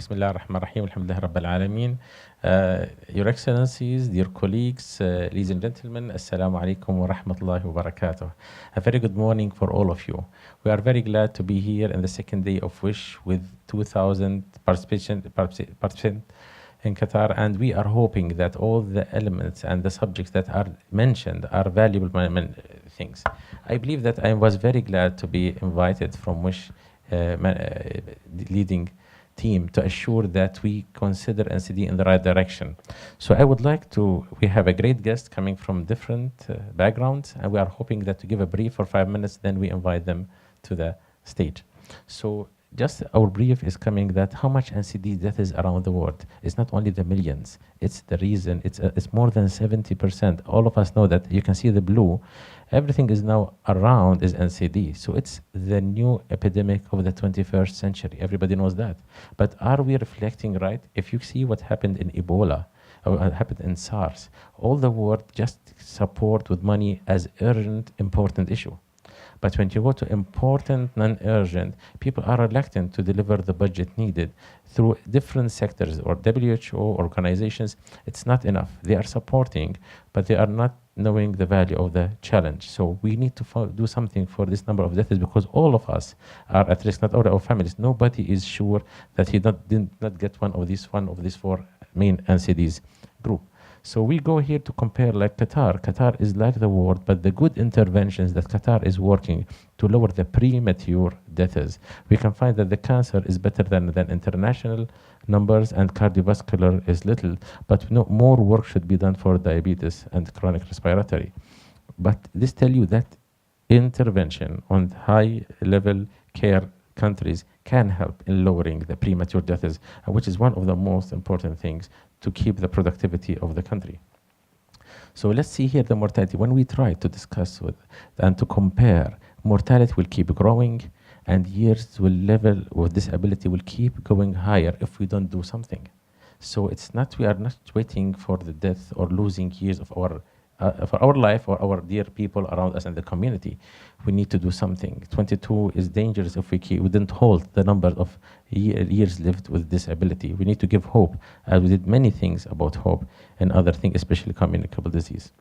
Bismillah ar-Rahman ar-Rahim, alhamdulillah Rabbil Alameen. Your Excellencies, dear colleagues, ladies and gentlemen, Assalamu alaikum wa rahmatullahi wa barakatuh. A very good morning for all of you. We are very glad to be here in the second day of WISH with 2,000 participants in Qatar, and we are hoping that all the elements and the subjects that are mentioned are valuable things. I believe that I was very glad to be invited from WISH leading team to assure that we consider NCD in the right direction. So I would like to, we have a great guest coming from different backgrounds, and we are hoping that to give a brief for 5 minutes, then we invite them to the stage. So just our brief is coming that how much NCD death is around the world. It's not only the millions, it's the reason, it's more than 70%. All of us know that. You can see the blue. Everything is now around is NCD. So it's the new epidemic of the 21st century. Everybody knows that. But are we reflecting right? If you see what happened in Ebola, or what happened in SARS, all the world just support with money as urgent, important issue. But when you go to important, non-urgent, people are reluctant to deliver the budget needed through different sectors or WHO organizations. It's not enough. They are supporting, but they are not knowing the value of the challenge. So we need to do something for this number of deaths, because all of us are at risk, not all our families. Nobody is sure that he did not get one of these 4 main NCDs group. So we go here to compare like Qatar. Qatar is like the world, but the good interventions that Qatar is working to lower the premature deaths, we can find that the cancer is better than international numbers, and cardiovascular is little, but more work should be done for diabetes and chronic respiratory. But this tell you that intervention on high level care countries can help in lowering the premature deaths, which is one of the most important things to keep the productivity of the country. So let's see here the mortality. When we try to discuss and to compare, mortality will keep growing, and years will level with disability will keep going higher if we don't do something. So it's not, we are not waiting for the death or losing years of our life or our dear people around us in the community. We need to do something. 22 is dangerous if we didn't hold the number of years lived with disability. We need to give hope, as we did many things about hope and other things, especially communicable disease.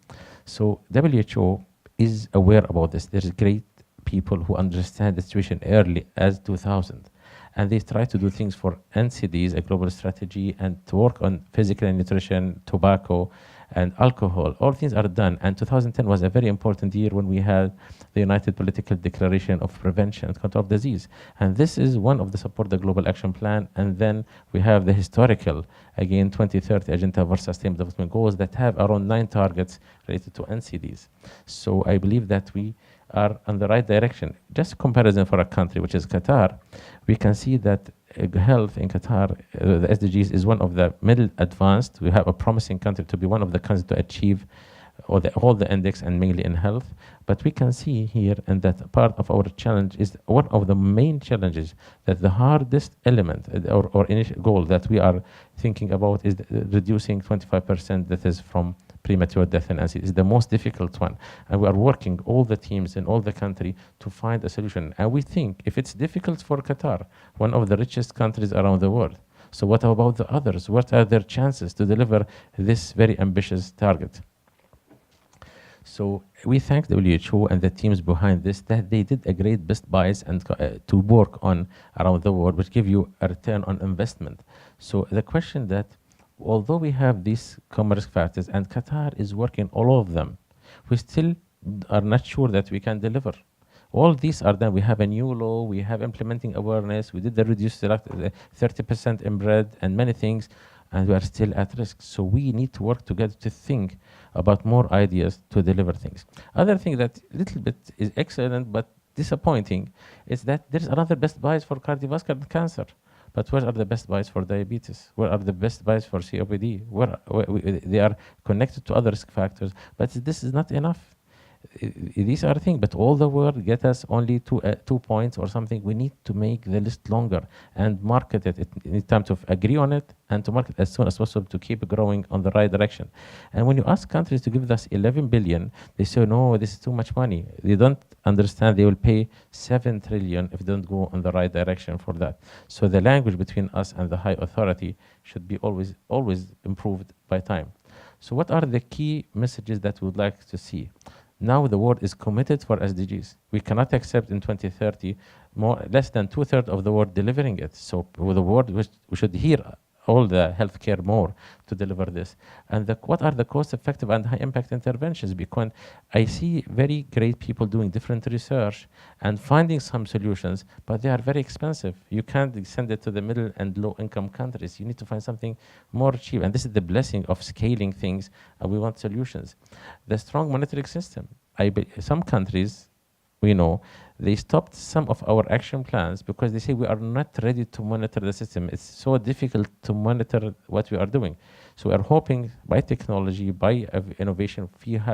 So WHO is aware about this. There's great people who understand the situation early as 2000. And they try to do things for NCDs, a global strategy, and to work on physical nutrition, tobacco, and alcohol. All things are done. And 2010 was a very important year when we had the United Political Declaration of Prevention and Control of Disease. And this is one of the support the Global Action Plan. And then we have the historical, again, 2030 Agenda for Sustainable Development Goals that have around 9 targets related to NCDs. So I believe that we are on the right direction. Just a comparison for a country, which is Qatar, we can see that health in Qatar, the SDGs is one of the middle advanced. We have a promising country to be one of the countries to achieve all the index, and mainly in health. But we can see here, and that part of our challenge is one of the main challenges, that the hardest element or initial goal that we are thinking about is reducing 25% that is from premature death and NCD. Is the most difficult one, and we are working all the teams in all the country to find a solution. And we think if it's difficult for Qatar, one of the richest countries around the world, so what about the others? What are their chances to deliver this very ambitious target? So we thank the WHO and the teams behind this, that they did a great best buys and to work on around the world, which give you a return on investment. So the question that, although we have these common risk factors and Qatar is working all of them, we still are not sure that we can deliver. All these are done. We have a new law, we have implementing awareness, we did the reduced 30% in bread and many things, and we are still at risk. So we need to work together to think about more ideas to deliver things. Other thing that little bit is excellent but disappointing is that there's another best buys for cardiovascular cancer. But where are the best buys for diabetes? Where are the best buys for COPD? They are connected to other risk factors, but this is not enough. These are things, but all the world get us only 2 points or something. We need to make the list longer and market it. It need time to agree on it and to market as soon as possible to keep growing on the right direction. And when you ask countries to give us 11 billion, they say, no, this is too much money. They don't understand they will pay 7 trillion if they don't go in the right direction for that. So the language between us and the high authority should be always improved by time. So what are the key messages that we would like to see? Now the world is committed for SDGs. We cannot accept in 2030 less than 2/3 of the world delivering it. So with the world, we should hear all the healthcare more to deliver this. And what are the cost-effective and high-impact interventions? Because I see very great people doing different research and finding some solutions, but they are very expensive. You can't send it to the middle and low-income countries. You need to find something more cheap. And this is the blessing of scaling things, and we want solutions. The strong monitoring system. Some countries, we know, they stopped some of our action plans because they say we are not ready to monitor the system. It's so difficult to what we are doing. So we are hoping by technology, by innovation,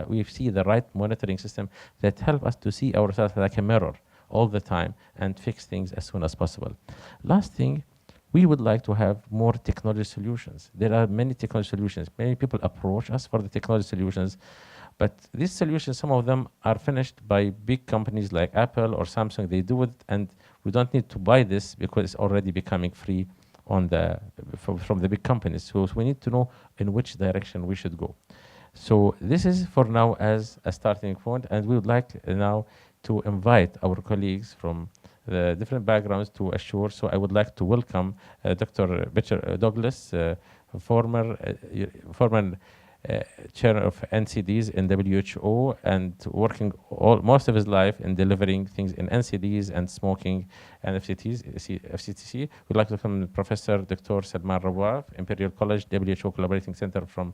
we see the right monitoring system that help us to see ourselves like a mirror all the time and fix things as soon as possible. Last thing, we would like to have more technology solutions. There are many technology solutions. Many people approach us for the technology solutions. But these solutions, some of them are finished by big companies like Apple or Samsung. They do it, and we don't need to buy this because it's already becoming free from the big companies. So we need to know in which direction we should go. So this is for now as a starting point, and we would like now to invite our colleagues from the different backgrounds to assure. So I would like to welcome Dr. Becher Douglas, former chair of NCDs in WHO and working most of his life in delivering things in NCDs and smoking and FCTC. We'd like to welcome Professor Dr. Salman Rawaf, Imperial College, WHO Collaborating Center from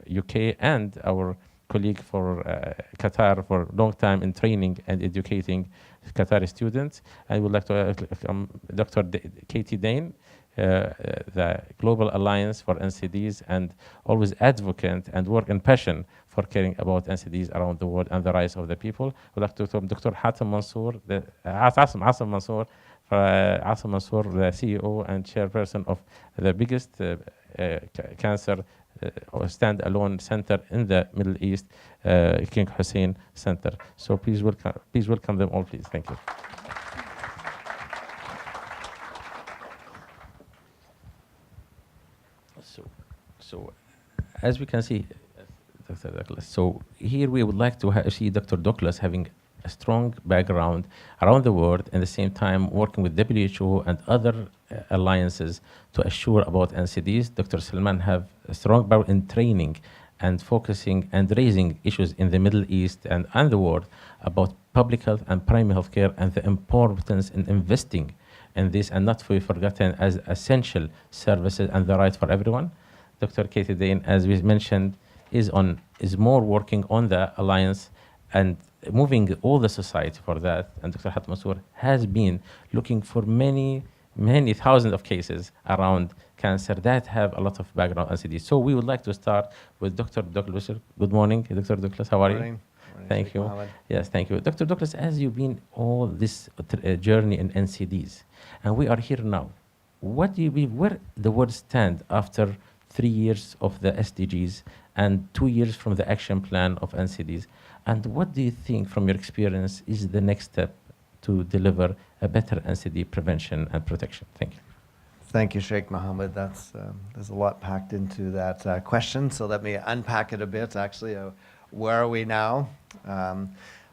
UK, and our colleague for Qatar for a long time in training and educating Qatari students. And we'd like to welcome Dr. Katie Dane, the Global Alliance for NCDs, and always advocate and work in passion for caring about NCDs around the world and the rights of the people. We'd like to welcome Dr. Hatem Mansour, Asim Mansour, the CEO and chairperson of the biggest cancer stand-alone center in the Middle East, King Hussein Center. So please welcome them all, please. Thank you. So as we can see, Dr. Douglas, so here we would like to see Dr. Douglas having a strong background around the world, and at the same time working with WHO and other alliances to assure about NCDs. Dr. Salman have a strong background in training and focusing and raising issues in the Middle East and the world about public health and primary health care and the importance in investing in this and not to be forgotten as essential services and the right for everyone. Dr. Katie Dane, as we mentioned, is more working on the alliance and moving all the society for that. And Dr. Hatem Mansour has been looking for many thousands of cases around cancer that have a lot of background NCD. So we would like to start with Dr. Douglas. Good morning, Dr. Douglas. How are you? Morning. Thank you. Mohammed. Yes, thank you. Dr. Douglas, as you've been all this journey in NCDs, and we are here now, what do you believe, where the world stand after 3 years of the SDGs and 2 years from the action plan of NCDs? And what do you think, from your experience, is the next step to deliver a better NCD prevention and protection? Thank you. Thank you, Sheikh Mohammed. There's a lot packed into that question, so let me unpack it a bit. Actually, where are we now?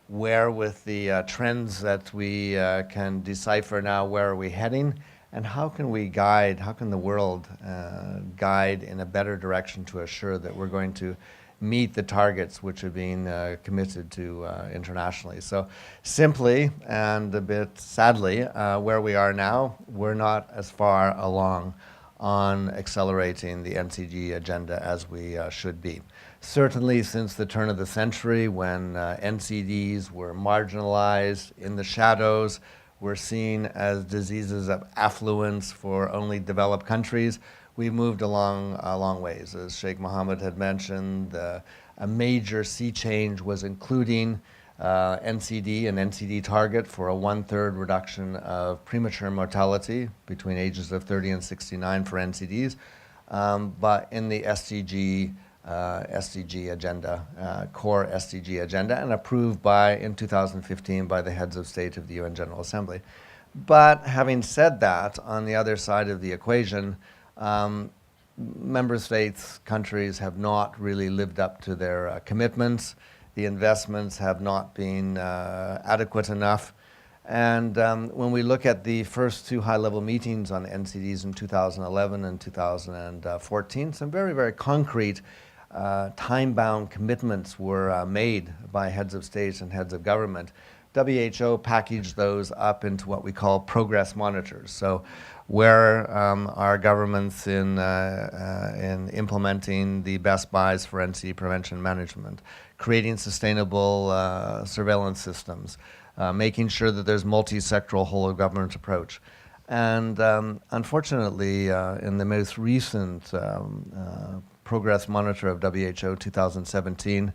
Where with the trends that we can decipher now, where are we heading? And how can the world guide in a better direction to assure that we're going to meet the targets which are being committed to internationally? So simply and a bit sadly, where we are now, we're not as far along on accelerating the NCG agenda as we should be. Certainly since the turn of the century, when NCDs were marginalized in the shadows, were seen as diseases of affluence for only developed countries, we moved along a long ways. As Sheikh Mohammed had mentioned, a major sea change was including NCD, an NCD target for a 1/3 reduction of premature mortality between ages of 30 and 69 for NCDs, but in the SDG agenda, core SDG agenda, and approved in 2015 by the heads of state of the UN General Assembly. But having said that, on the other side of the equation, member states, countries have not really lived up to their commitments. The investments have not been adequate enough. And when we look at the first two high-level meetings on NCDs in 2011 and 2014, some very, very concrete time-bound commitments were made by heads of states and heads of government. WHO packaged those up into what we call progress monitors. So where are governments in implementing the best buys for NCD prevention management, creating sustainable surveillance systems, making sure that there's multi-sectoral whole-of-government approach. And unfortunately, in the most recent progress monitor of WHO 2017,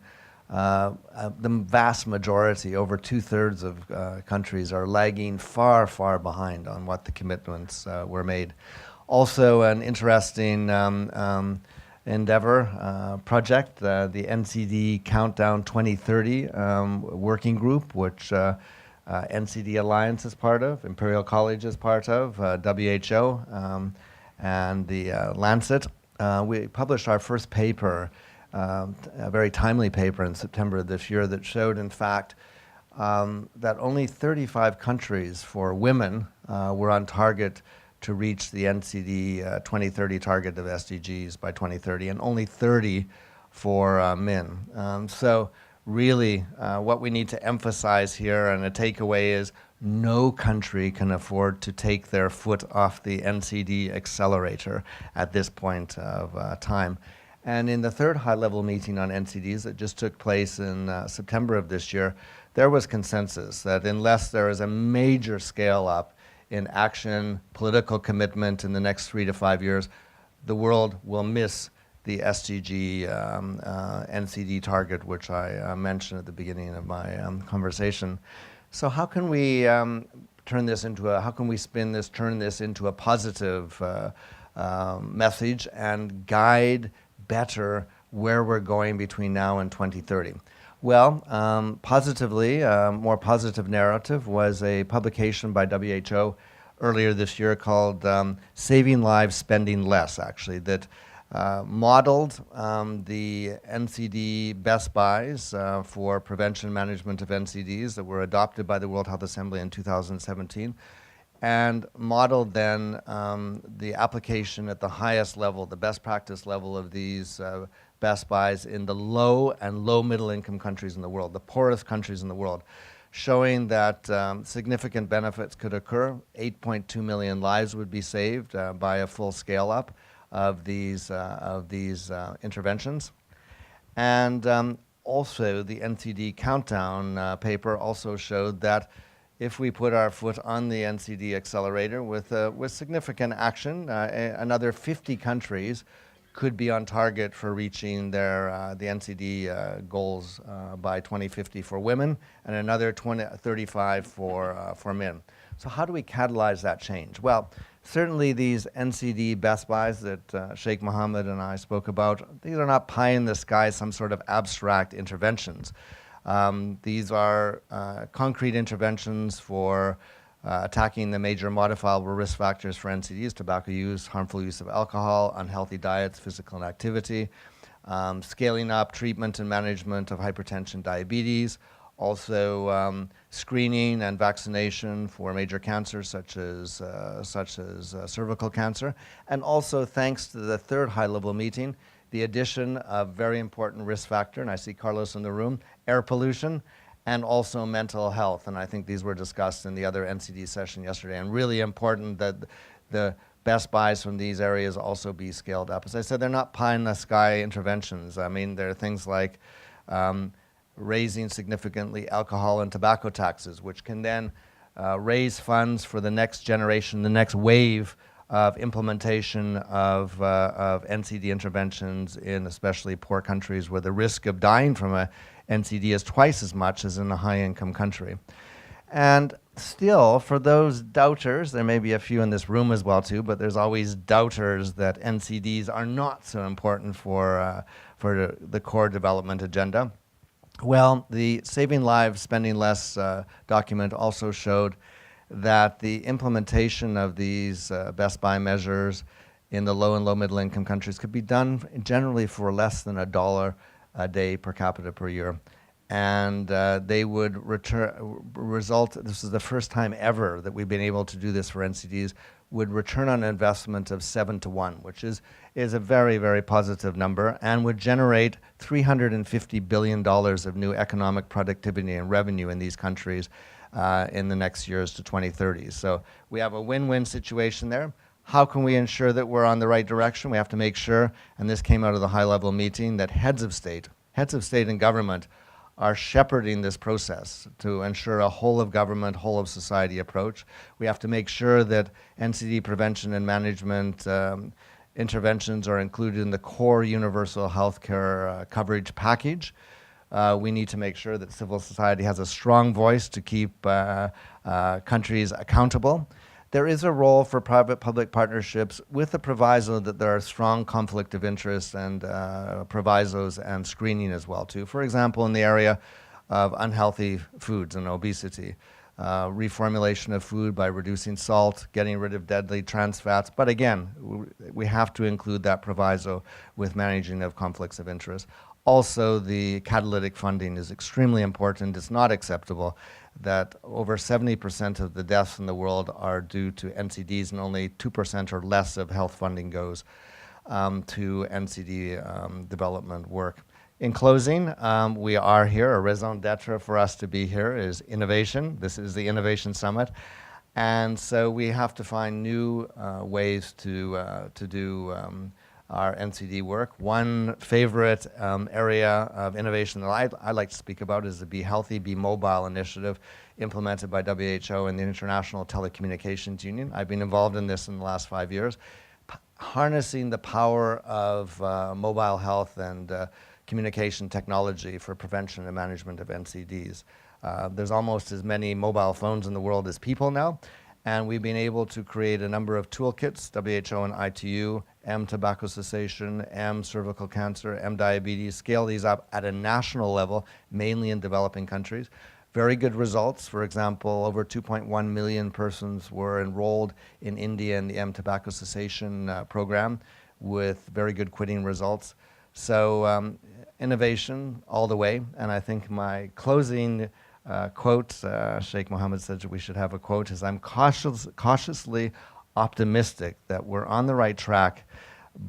the vast majority, over 2/3 of countries, are lagging far, far behind on what the commitments were made. Also, an interesting endeavor project, the NCD Countdown 2030 working group, which NCD Alliance is part of, Imperial College is part of, WHO, and the Lancet. We published our first paper, a very timely paper in September of this year, that showed, in fact, that only 35 countries for women were on target to reach the NCD 2030 target of SDGs by 2030, and only 30 for men. So really, what we need to emphasize here, and a takeaway, is no country can afford to take their foot off the NCD accelerator at this point of time. And in the third high-level meeting on NCDs that just took place in September of this year, there was consensus that unless there is a major scale-up in action, political commitment in the next 3 to 5 years, the world will miss the SDG NCD target, which I mentioned at the beginning of my conversation. So how can we turn this into how can we turn this into a positive message and guide better where we're going between now and 2030? Well, positively, more positive narrative was a publication by WHO earlier this year called Saving Lives, Spending Less, actually, that modeled the NCD best buys for prevention management of NCDs that were adopted by the World Health Assembly in 2017, and modeled then the application at the highest level, the best practice level of these best buys in the low and low middle income countries in the world, the poorest countries in the world, showing that significant benefits could occur. 8.2 million lives would be saved by a full scale up of these interventions. And also the NCD Countdown paper also showed that if we put our foot on the NCD accelerator with significant action, another 50 countries could be on target for reaching the NCD goals by 2050 for women, and another 35 for men. So how do we catalyze that change? Well, certainly these NCD best buys that Sheikh Mohammed and I spoke about, these are not pie in the sky, some sort of abstract interventions. These are concrete interventions for attacking the major modifiable risk factors for NCDs: tobacco use, harmful use of alcohol, unhealthy diets, physical inactivity, scaling up treatment and management of hypertension, diabetes, also screening and vaccination for major cancers such as cervical cancer, and also, thanks to the third high-level meeting, the addition of very important risk factor, and I see Carlos in the room, air pollution, and also mental health. And I think these were discussed in the other NCD session yesterday, and really important that the best buys from these areas also be scaled up. As I said, they're not pie-in-the-sky interventions. I mean, there are things like raising significantly alcohol and tobacco taxes, which can then raise funds for the next generation, the next wave of implementation of NCD interventions in especially poor countries where the risk of dying from a NCD is twice as much as in a high-income country. And still, for those doubters, there may be a few in this room as well too, but there's always doubters that NCDs are not so important for the core development agenda. Well, the Saving Lives, Spending Less document also showed that the implementation of these Best Buy measures in the low and low middle income countries could be done generally for less than $1 a day per capita per year. And they would result, this is the first time ever that we've been able to do this for NCDs, would return on investment of 7 to 1, which is a very, very positive number, and would generate $350 billion of new economic productivity and revenue in these countries in the next years to 2030. So we have a win-win situation there. How can we ensure that we're on the right direction? We have to make sure, and this came out of the high-level meeting, that heads of state and government are shepherding this process to ensure a whole-of-government, whole-of-society approach. We have to make sure that NCD prevention and management interventions are included in the core universal healthcare coverage package. We need to make sure that civil society has a strong voice to keep countries accountable. There is a role for private-public partnerships with the proviso that there are strong conflict of interest and provisos and screening as well too. For example, in the area of unhealthy foods and obesity, reformulation of food by reducing salt, getting rid of deadly trans fats. But again, we have to include that proviso with managing of conflicts of interest. Also, the catalytic funding is extremely important. It's not acceptable that over 70% of the deaths in the world are due to NCDs, and only 2% or less of health funding goes to NCD development work. In closing, we are here. A raison d'etre for us to be here is innovation. This is the Innovation Summit. And so we have to find new ways to do our NCD work. One favorite area of innovation that I like to speak about is the Be Healthy, Be Mobile initiative implemented by WHO and the International Telecommunications Union. I've been involved in this in the last 5 years, harnessing the power of mobile health and communication technology for prevention and management of NCDs. There's almost as many mobile phones in the world as people now, and we've been able to create a number of toolkits, WHO and ITU, M tobacco cessation, M cervical cancer, M diabetes, scale these up at a national level, mainly in developing countries. Very good results. For example, over 2.1 million persons were enrolled in India in the M tobacco cessation program with very good quitting results. So innovation all the way. And I think my closing quote, Sheikh Mohammed said we should have a quote, is I'm cautiously optimistic that we're on the right track,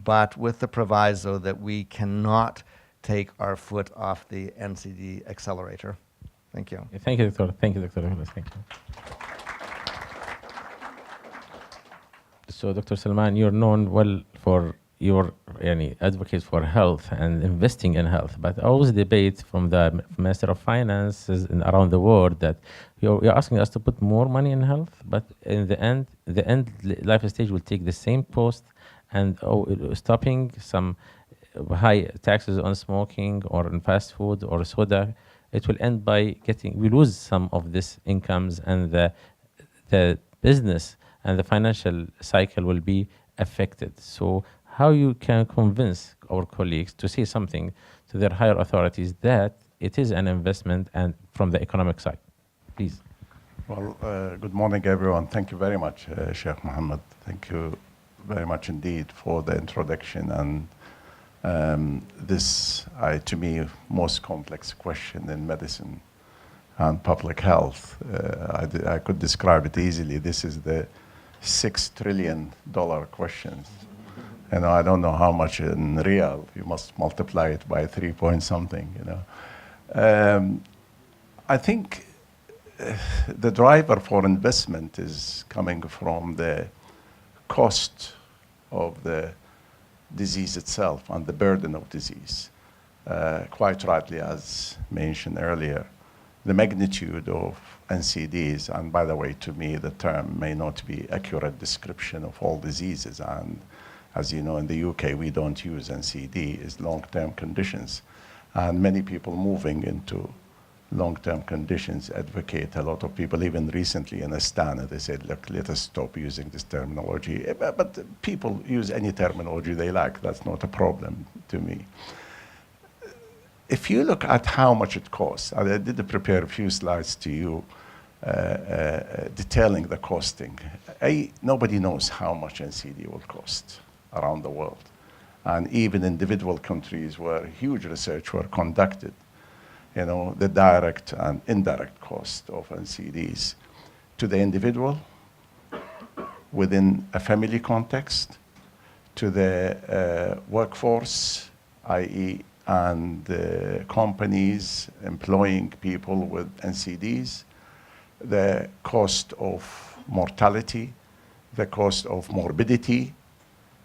but with the proviso that we cannot take our foot off the NCD accelerator. Thank you. Thank you, Dr. Thank you, Dr. Thank you. So, Dr. Salman, you're known well for your advocate for health and investing in health, but I always debate from the Minister of Finances and around the world that you're asking us to put more money in health, but in the end life stage will take the same post, and stopping some high taxes on smoking or on fast food or soda, it will end by we lose some of this incomes, and the business and the financial cycle will be affected. So how you can convince our colleagues to say something to their higher authorities that it is an investment and from the economic side, please. Well, good morning, everyone. Thank you very much, Sheikh Mohammed. Thank you very much indeed for the introduction and this, to me, most complex question in medicine and public health. I could describe it easily. This is the $6 trillion question. And I don't know how much in real. You must multiply it by 3 point something, I think the driver for investment is coming from the cost of the disease itself and the burden of disease. Quite rightly, as mentioned earlier, the magnitude of NCDs, and by the way, to me, the term may not be accurate description of all diseases. And as you know, in the UK, we don't use NCD, is long-term conditions. And many people moving into long-term conditions advocate. A lot of people, even recently in Astana, they said, look, let us stop using this terminology. But people use any terminology they like. That's not a problem to me. If you look at how much it costs, I did prepare a few slides to you detailing the costing. Nobody knows how much NCD will cost around the world. And even individual countries where huge research were conducted, you know, the direct and indirect cost of NCDs to the individual within a family context, to the workforce, i.e., and companies employing people with NCDs, the cost of mortality, the cost of morbidity,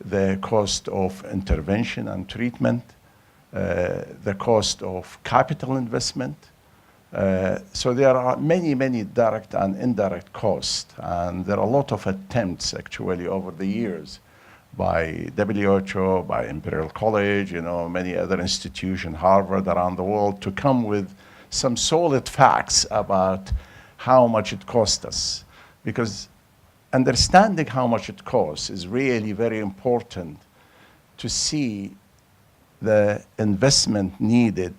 the cost of intervention and treatment, the cost of capital investment. So there are many, many direct and indirect costs. And there are a lot of attempts actually over the years by WHO, by Imperial College, you know, many other institutions, Harvard around the world, to come with some solid facts about how much it costs us. Because understanding how much it costs is really very important to see the investment needed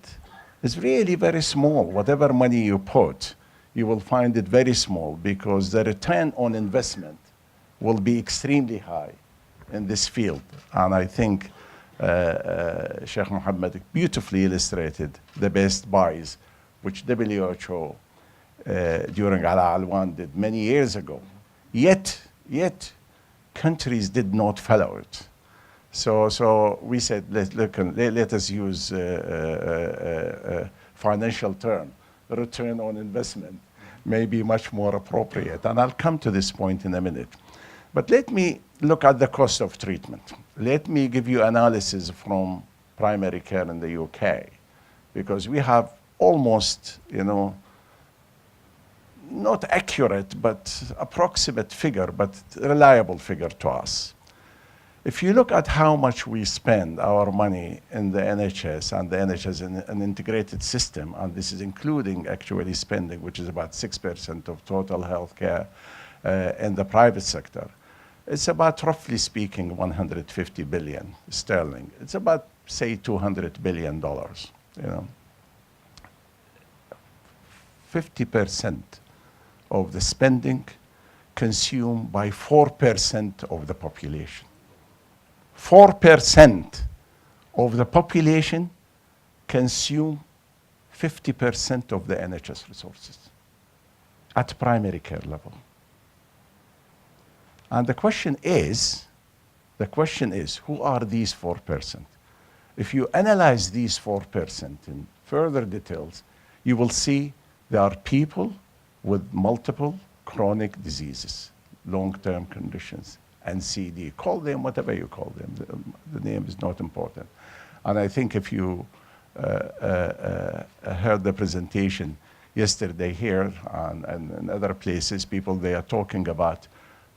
is really very small. Whatever money you put, you will find it very small because the return on investment will be extremely high in this field. And I think Sheikh Mohammed beautifully illustrated the best buys, which WHO during Al-Alwan did many years ago. Yet countries did not follow it. So we said, let us use a financial term, return on investment, may be much more appropriate. And I'll come to this point in a minute. But let me look at the cost of treatment. Let me give you analysis from primary care in the UK, because we have almost, you know, not accurate, but approximate figure, but reliable figure to us. If you look at how much we spend our money in the NHS, and the NHS in an integrated system, and this is including actually spending, which is about 6% of total healthcare in the private sector, it's about, roughly speaking, 150 billion sterling. It's about, say, $200 billion, you know. 50% of the spending consumed by 4% of the population. 4% of the population consume 50% of the NHS resources at primary care level. And the question is, who are these 4%? If you analyze these 4% in further details, you will see there are people with multiple chronic diseases, long-term conditions, NCD. Call them whatever you call them. The name is not important. And I think if you heard the presentation yesterday here and in other places, people, they are talking about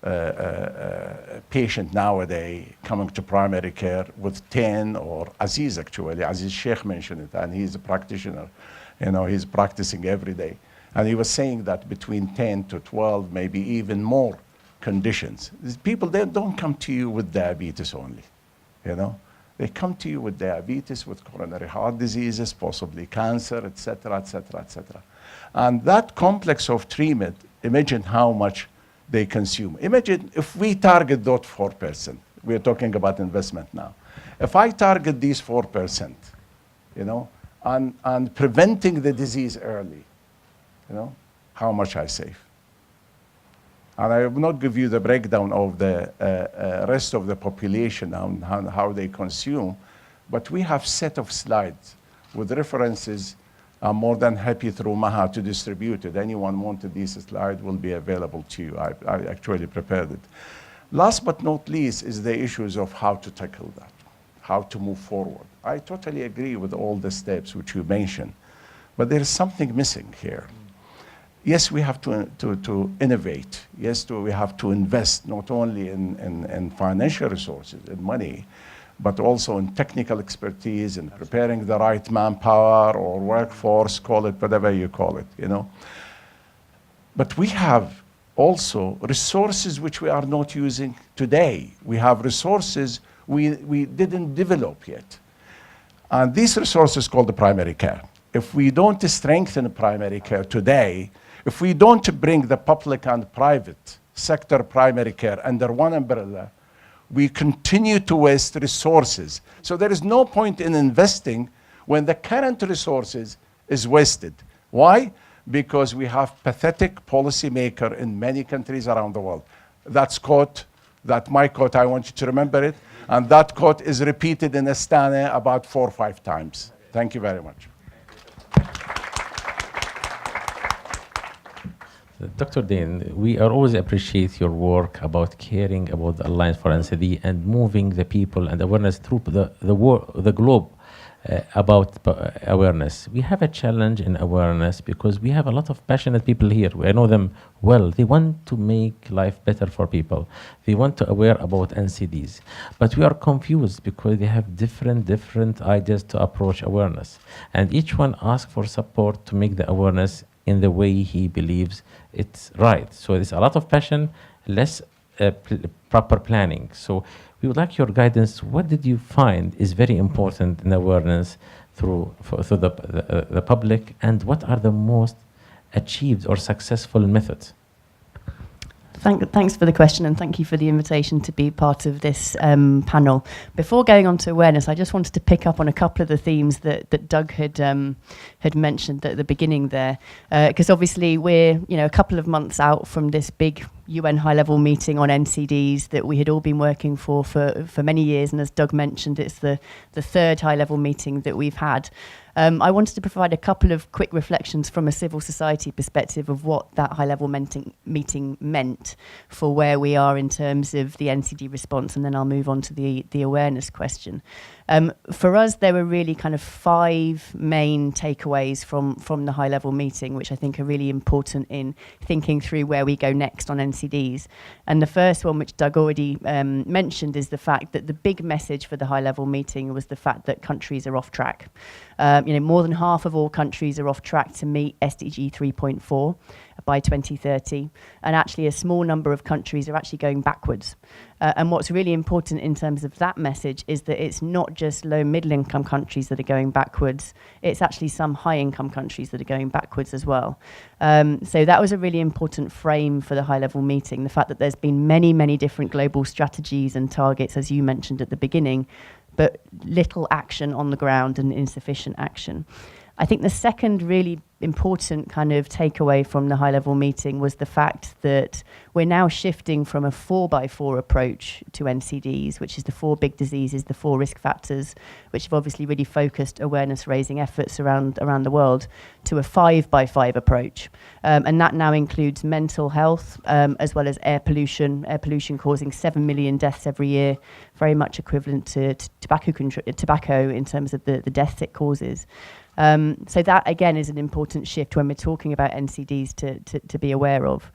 a patient nowadays coming to primary care with 10, or Aziz actually, Aziz Sheikh mentioned it, and he's a practitioner. You know, he's practicing every day. And he was saying that between 10 to 12, maybe even more conditions. These people, they don't come to you with diabetes only, you know. They come to you with diabetes, with coronary heart diseases, possibly cancer, et cetera, et cetera, et cetera. And that complex of treatment, imagine how much they consume. Imagine if we target that 4%, we're talking about investment now. If I target these 4%, you know, and preventing the disease early, you know, how much I save. And I will not give you the breakdown of the rest of the population and how they consume, but we have set of slides with references. I'm more than happy through Maha to distribute it. Anyone wanted this slide will be available to you. I actually prepared it. Last but not least is the issues of how to tackle that, how to move forward. I totally agree with all the steps which you mentioned, But there is something missing here. Yes, we have to innovate. Yes, we have to invest not only in financial resources and money, but also in technical expertise and preparing the right manpower or workforce, call it whatever you call it, you know. But we have also resources which we are not using today. We have resources we didn't develop yet. And these resources called the primary care. If we don't strengthen primary care today, if we don't bring the public and private sector primary care under one umbrella, we continue to waste resources. So there is no point in investing when the current resources is wasted. Why? Because we have pathetic policymakers in many countries around the world. That's quote, my quote, I want you to remember it. And that quote is repeated in Astana about 4 or 5 times. Thank you very much. Dr. Dane, we always appreciate your work about caring about the Alliance for NCD and moving the people and awareness through the globe about awareness. We have a challenge in awareness because we have a lot of passionate people here. I know them well. They want to make life better for people. They want to aware about NCDs. But we are confused because they have different ideas to approach awareness. And each one asks for support to make the awareness in the way he believes it's right. So there's a lot of passion, less proper planning. So we would like your guidance. What did you find is very important in awareness through the public, and what are the most achieved or successful methods? Thanks for the question, and thank you for the invitation to be part of this panel. Before going on to awareness, I just wanted to pick up on a couple of the themes that Doug had mentioned at the beginning there, because obviously we're a couple of months out from this big UN high-level meeting on NCDs that we had all been working for many years, and as Doug mentioned, it's the third high-level meeting that we've had. I wanted to provide a couple of quick reflections from a civil society perspective of what that high-level meeting meant for where we are in terms of the NCD response, and then I'll move on to the awareness question. For us, there were really kind of 5 main takeaways from the high-level meeting, which I think are really important in thinking through where we go next on NCDs. And the first one, which Doug already mentioned, is the fact that the big message for the high-level meeting was the fact that countries are off track. More than half of all countries are off track to meet SDG 3.4 by 2030, and actually a small number of countries are actually going backwards. And what's really important in terms of that message is that it's not just low middle income countries that are going backwards, it's actually some high income countries that are going backwards as well. So that was a really important frame for the high level meeting, the fact that there's been many different global strategies and targets, as you mentioned at the beginning, but little action on the ground and insufficient action. I think the second really important kind of takeaway from the high-level meeting was the fact that we're now shifting from a 4x4 approach to NCDs, which is the 4 big diseases, the 4 risk factors, which have obviously really focused awareness-raising efforts around the world, to a 5x5 approach. And that now includes mental health, as well as air pollution causing 7 million deaths every year, very much equivalent to tobacco in terms of the deaths it causes. So that, again, is an important shift when we're talking about NCDs to be aware of.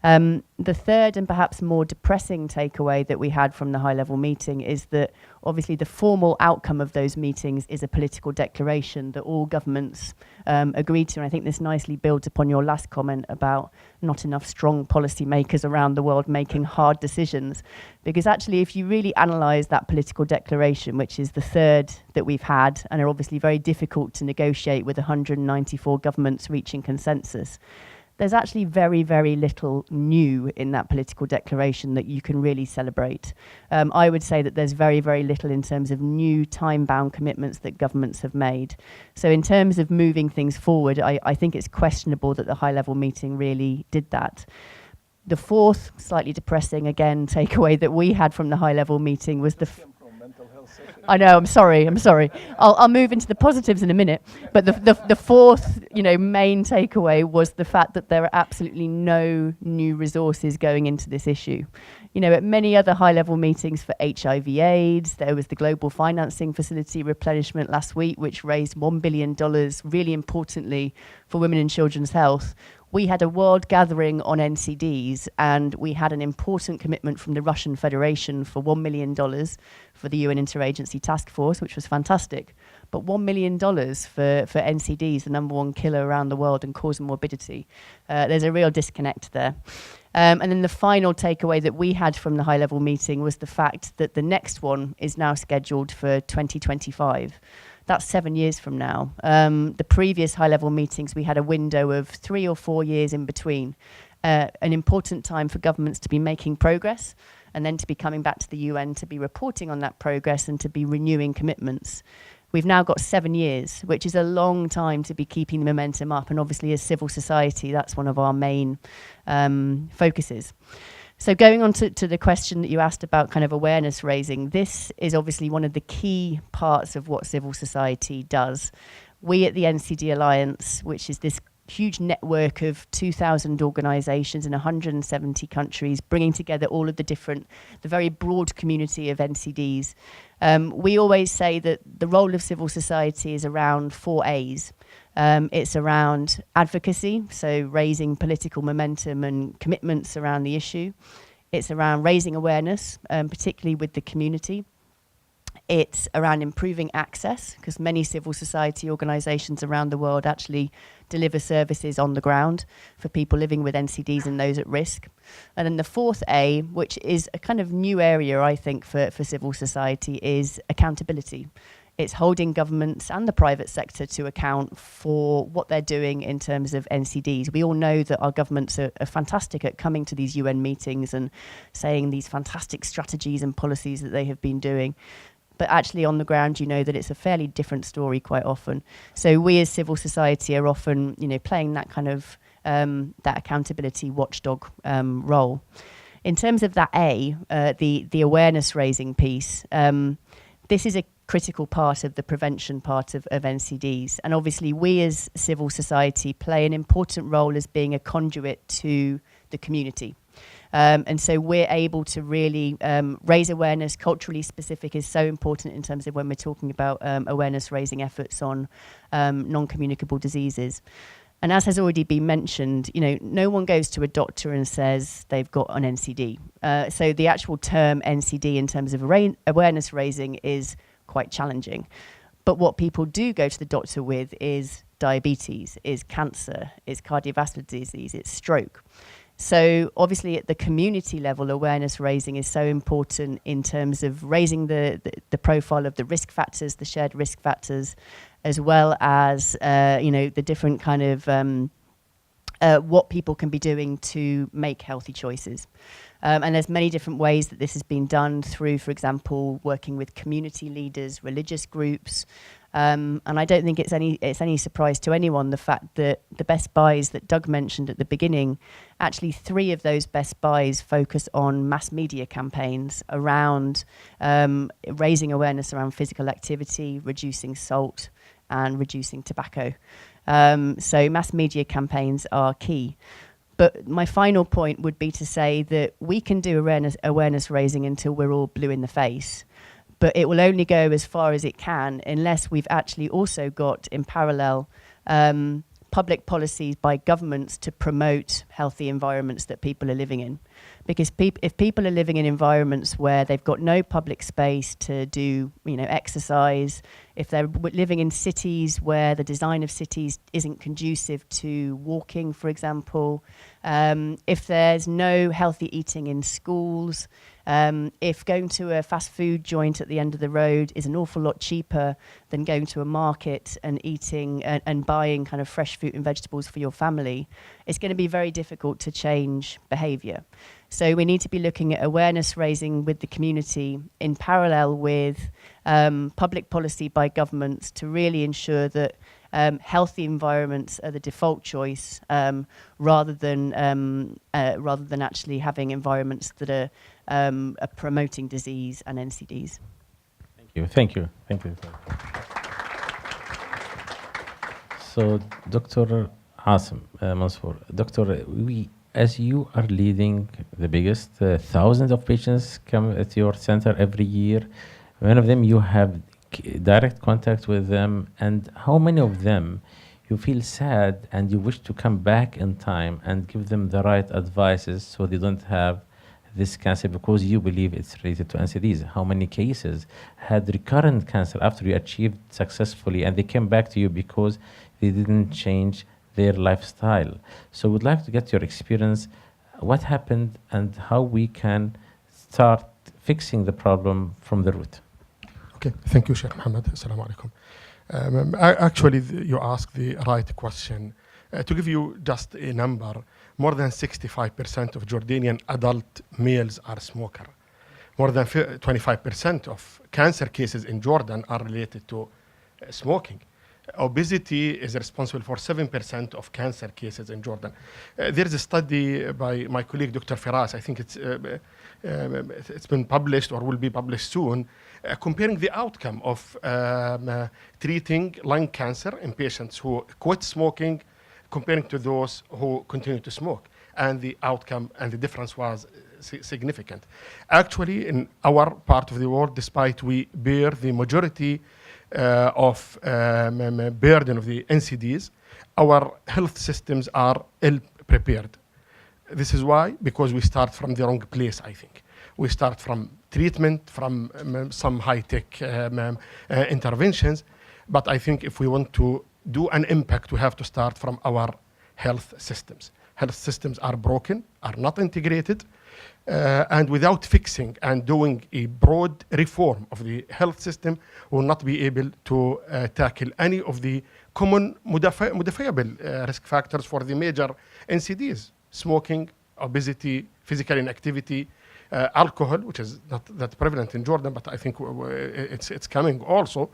The third and perhaps more depressing takeaway that we had from the high-level meeting is that obviously the formal outcome of those meetings is a political declaration that all governments agreed to. And I think this nicely builds upon your last comment about not enough strong policymakers around the world making hard decisions. Because actually, if you really analyse that political declaration, which is the third that we've had and are obviously very difficult to negotiate with 194 governments reaching consensus, there's actually very little new in that political declaration that you can really celebrate. I would say that there's very little in terms of new time-bound commitments that governments have made. So in terms of moving things forward, I think it's questionable that the high-level meeting really did that. The fourth, slightly depressing, again, takeaway that we had from the high-level meeting was I know. I'm sorry. I'll move into the positives in a minute. But the fourth, main takeaway was the fact that there are absolutely no new resources going into this issue. At many other high-level meetings for HIV/AIDS, there was the Global Financing Facility replenishment last week, which raised $1 billion, really importantly, for women and children's health. We had a world gathering on NCDs, and we had an important commitment from the Russian Federation for $1 million for the UN Interagency Task Force, which was fantastic. But $1 million for NCDs, the number one killer around the world and cause of morbidity. There's a real disconnect there. And then the final takeaway that we had from the high-level meeting was the fact that the next one is now scheduled for 2025. That's 7 years from now. The previous high-level meetings, we had a window of 3 or 4 years in between. An important time for governments to be making progress and then to be coming back to the UN to be reporting on that progress and to be renewing commitments. We've now got 7 years, which is a long time to be keeping the momentum up. And obviously, as civil society, that's one of our main focuses. So going on to the question that you asked about kind of awareness raising, this is obviously one of the key parts of what civil society does. We at the NCD Alliance, which is this huge network of 2,000 organisations in 170 countries, bringing together all of the very broad community of NCDs. We always say that the role of civil society is around 4 A's. It's around advocacy, so raising political momentum and commitments around the issue. It's around raising awareness, particularly with the community. It's around improving access, because many civil society organisations around the world actually deliver services on the ground for people living with NCDs and those at risk. And then the fourth A, which is a kind of new area, I think, for civil society, is accountability. It's holding governments and the private sector to account for what they're doing in terms of NCDs. We all know that our governments are fantastic at coming to these UN meetings and saying these fantastic strategies and policies that they have been doing. But actually on the ground, that it's a fairly different story quite often. So we as civil society are often, playing that kind of, that accountability watchdog role. In terms of that A, the awareness raising piece, this is a critical part of the prevention part of NCDs. And obviously we as civil society play an important role as being a conduit to the community. And so we're able to really raise awareness. Culturally specific is so important in terms of when we're talking about awareness raising efforts on non-communicable diseases. And as has already been mentioned, no one goes to a doctor and says they've got an NCD. So the actual term NCD in terms of awareness raising is quite challenging. But what people do go to the doctor with is diabetes, is cancer, is cardiovascular disease, it's stroke. So obviously at the community level, awareness raising is so important in terms of raising the profile of the risk factors, the shared risk factors, as well as, the different kind of what people can be doing to make healthy choices. And there's many different ways that this has been done through, for example, working with community leaders, religious groups. And I don't think it's any surprise to anyone the fact that the best buys that Doug mentioned at the beginning, actually 3 of those best buys focus on mass media campaigns around raising awareness around physical activity, reducing salt, and reducing tobacco. So mass media campaigns are key. But my final point would be to say that we can do awareness raising until we're all blue in the face. But it will only go as far as it can unless we've actually also got in parallel public policies by governments to promote healthy environments that people are living in. Because if people are living in environments where they've got no public space to do, exercise, if they're living in cities where the design of cities isn't conducive to walking, for example, if there's no healthy eating in schools, if going to a fast food joint at the end of the road is an awful lot cheaper than going to a market and eating and buying kind of fresh fruit and vegetables for your family, it's going to be very difficult to change behaviour. So we need to be looking at awareness raising with the community in parallel with public policy by governments to really ensure that healthy environments are the default choice rather than actually having environments that are promoting disease and NCDs. Thank you. Thank you. Thank you. So, Dr. Asim Mansour, Doctor, as you are leading the biggest, thousands of patients come at your center every year. Many of them you have direct contact with them, and how many of them you feel sad and you wish to come back in time and give them the right advices so they don't have this cancer because you believe it's related to NCDs? How many cases had recurrent cancer after you achieved successfully and they came back to you because they didn't change their lifestyle? So we'd like to get your experience, what happened and how we can start fixing the problem from the root. Okay, thank you, Sheikh Mohammed. Assalamu alaikum. Actually, you asked the right question. To give you just a number, more than 65% of Jordanian adult males are smoker. More than 25% of cancer cases in Jordan are related to smoking. Obesity is responsible for 7% of cancer cases in Jordan. There's a study by my colleague, Dr. Firas, I think it's been published or will be published soon, comparing the outcome of treating lung cancer in patients who quit smoking comparing to those who continue to smoke. And the outcome and the difference was significant. Actually, in our part of the world, despite we bear the majority of burden of the NCDs, our health systems are ill prepared. This is why, because we start from the wrong place, I think. We start from treatment, from some high-tech interventions, but I think if we want to do an impact, we have to start from our health systems. Health systems are broken, are not integrated, and without fixing and doing a broad reform of the health system, we will not be able to tackle any of the common modifiable risk factors for the major NCDs: smoking, obesity, physical inactivity, alcohol, which is not that prevalent in Jordan, but I think it's coming also.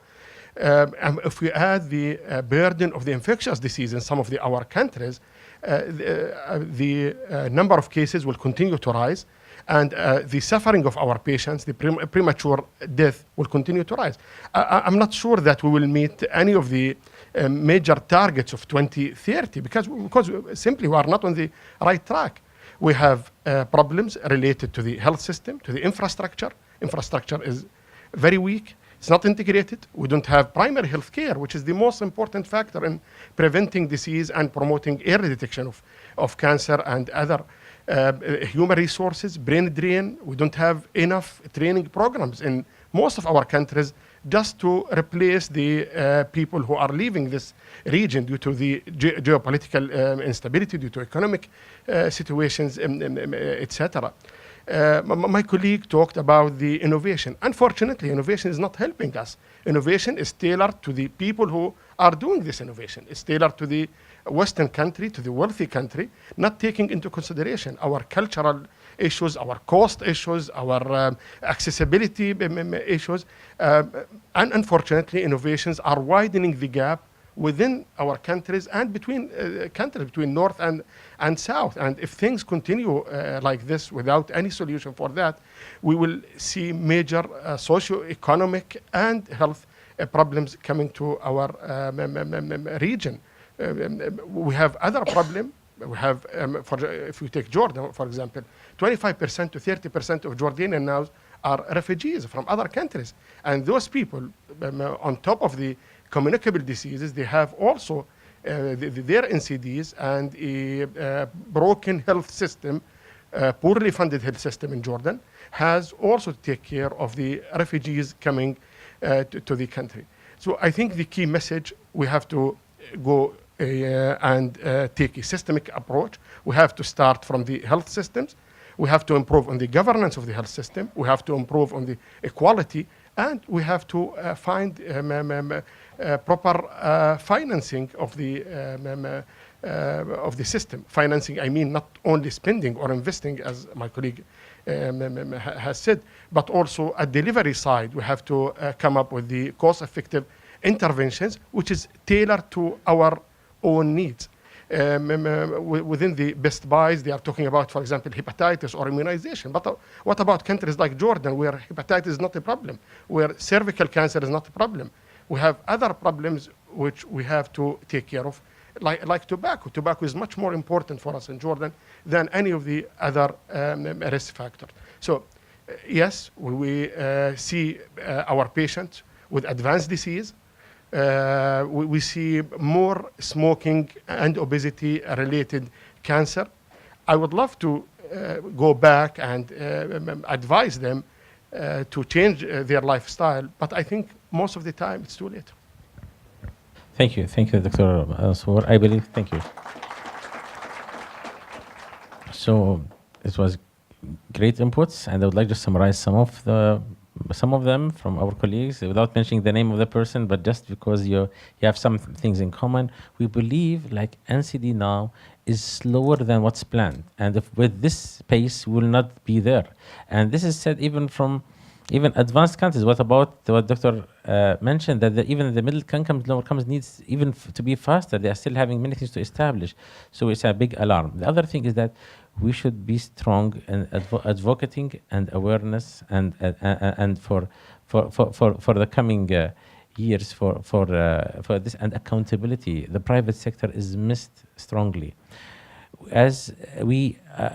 And if we add the burden of the infectious disease in some of our countries, the number of cases will continue to rise, and the suffering of our patients, the premature death, will continue to rise. I'm not sure that we will meet any of the major targets of 2030 because simply we are not on the right track. We have problems related to the health system, to the infrastructure. Infrastructure is very weak. It's not integrated. We don't have primary health care, which is the most important factor in preventing disease and promoting early detection of cancer and other human resources, brain drain. We don't have enough training programs in most of our countries just to replace the people who are leaving this region due to the geopolitical instability, due to economic situations, etc. My colleague talked about the innovation. Unfortunately, innovation is not helping us. Innovation is tailored to the people who are doing this innovation. It's tailored to the Western country, to the wealthy country, not taking into consideration our cultural issues, our cost issues, our accessibility issues. And unfortunately, innovations are widening the gap within our countries and between countries, between North and South. And if things continue like this without any solution for that, we will see major socio-economic and health problems coming to our region. We have other problems. We have, if we take Jordan, for example, 25% to 30% of Jordanians now are refugees from other countries. And those people, on top of the communicable diseases, they have also their NCDs and a broken health system, poorly funded health system in Jordan, has also to take care of the refugees coming to the country. So I think the key message, we have to go and take a systemic approach. We have to start from the health systems. We have to improve on the governance of the health system. We have to improve on the equality, and we have to find proper financing of the system. Financing, I mean, not only spending or investing, as my colleague has said, but also at delivery side, we have to come up with the cost-effective interventions, which is tailored to our own needs. Within the best buys, they are talking about, for example, hepatitis or immunization. But what about countries like Jordan, where hepatitis is not a problem, where cervical cancer is not a problem? We have other problems which we have to take care of, like tobacco. Tobacco is much more important for us in Jordan than any of the other risk factors. So, yes, we see our patients with advanced disease. We see more smoking and obesity-related cancer. I would love to go back and advise them to change their lifestyle, but I think most of the time it's too late. Thank you, Dr. Soor. I believe, thank you. So it was great inputs, and I would like to summarize some of them from our colleagues without mentioning the name of the person, but just because you have some things in common. We believe like NCD now is slower than what's planned, and if with this pace we will not be there. And this is said even from advanced countries. What about what Dr. Mentioned, that even the middle incomes, lower incomes needs even to be faster. They are still having many things to establish. So it's a big alarm. The other thing is that we should be strong in advocating and awareness and for the coming years for this, and accountability. The private sector is missed strongly. As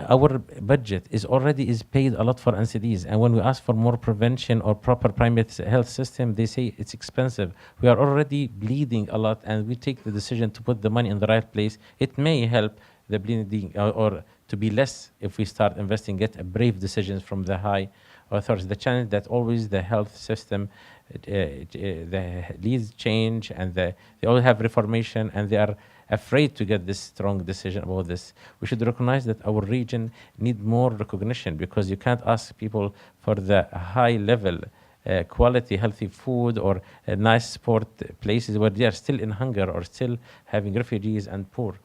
our budget is paid a lot for NCDs, and when we ask for more prevention or proper primary health system, they say it's expensive. We are already bleeding a lot, and we take the decision to put the money in the right place. It may help the bleeding or to be less if we start investing, get brave decisions from the high authorities. The challenge that always the health system the leads change, and they all have reformation, and they are afraid to get this strong decision about this. We should recognize that our region need more recognition, because you can't ask people for the high level quality healthy food or nice sport places where they are still in hunger or still having refugees and poor.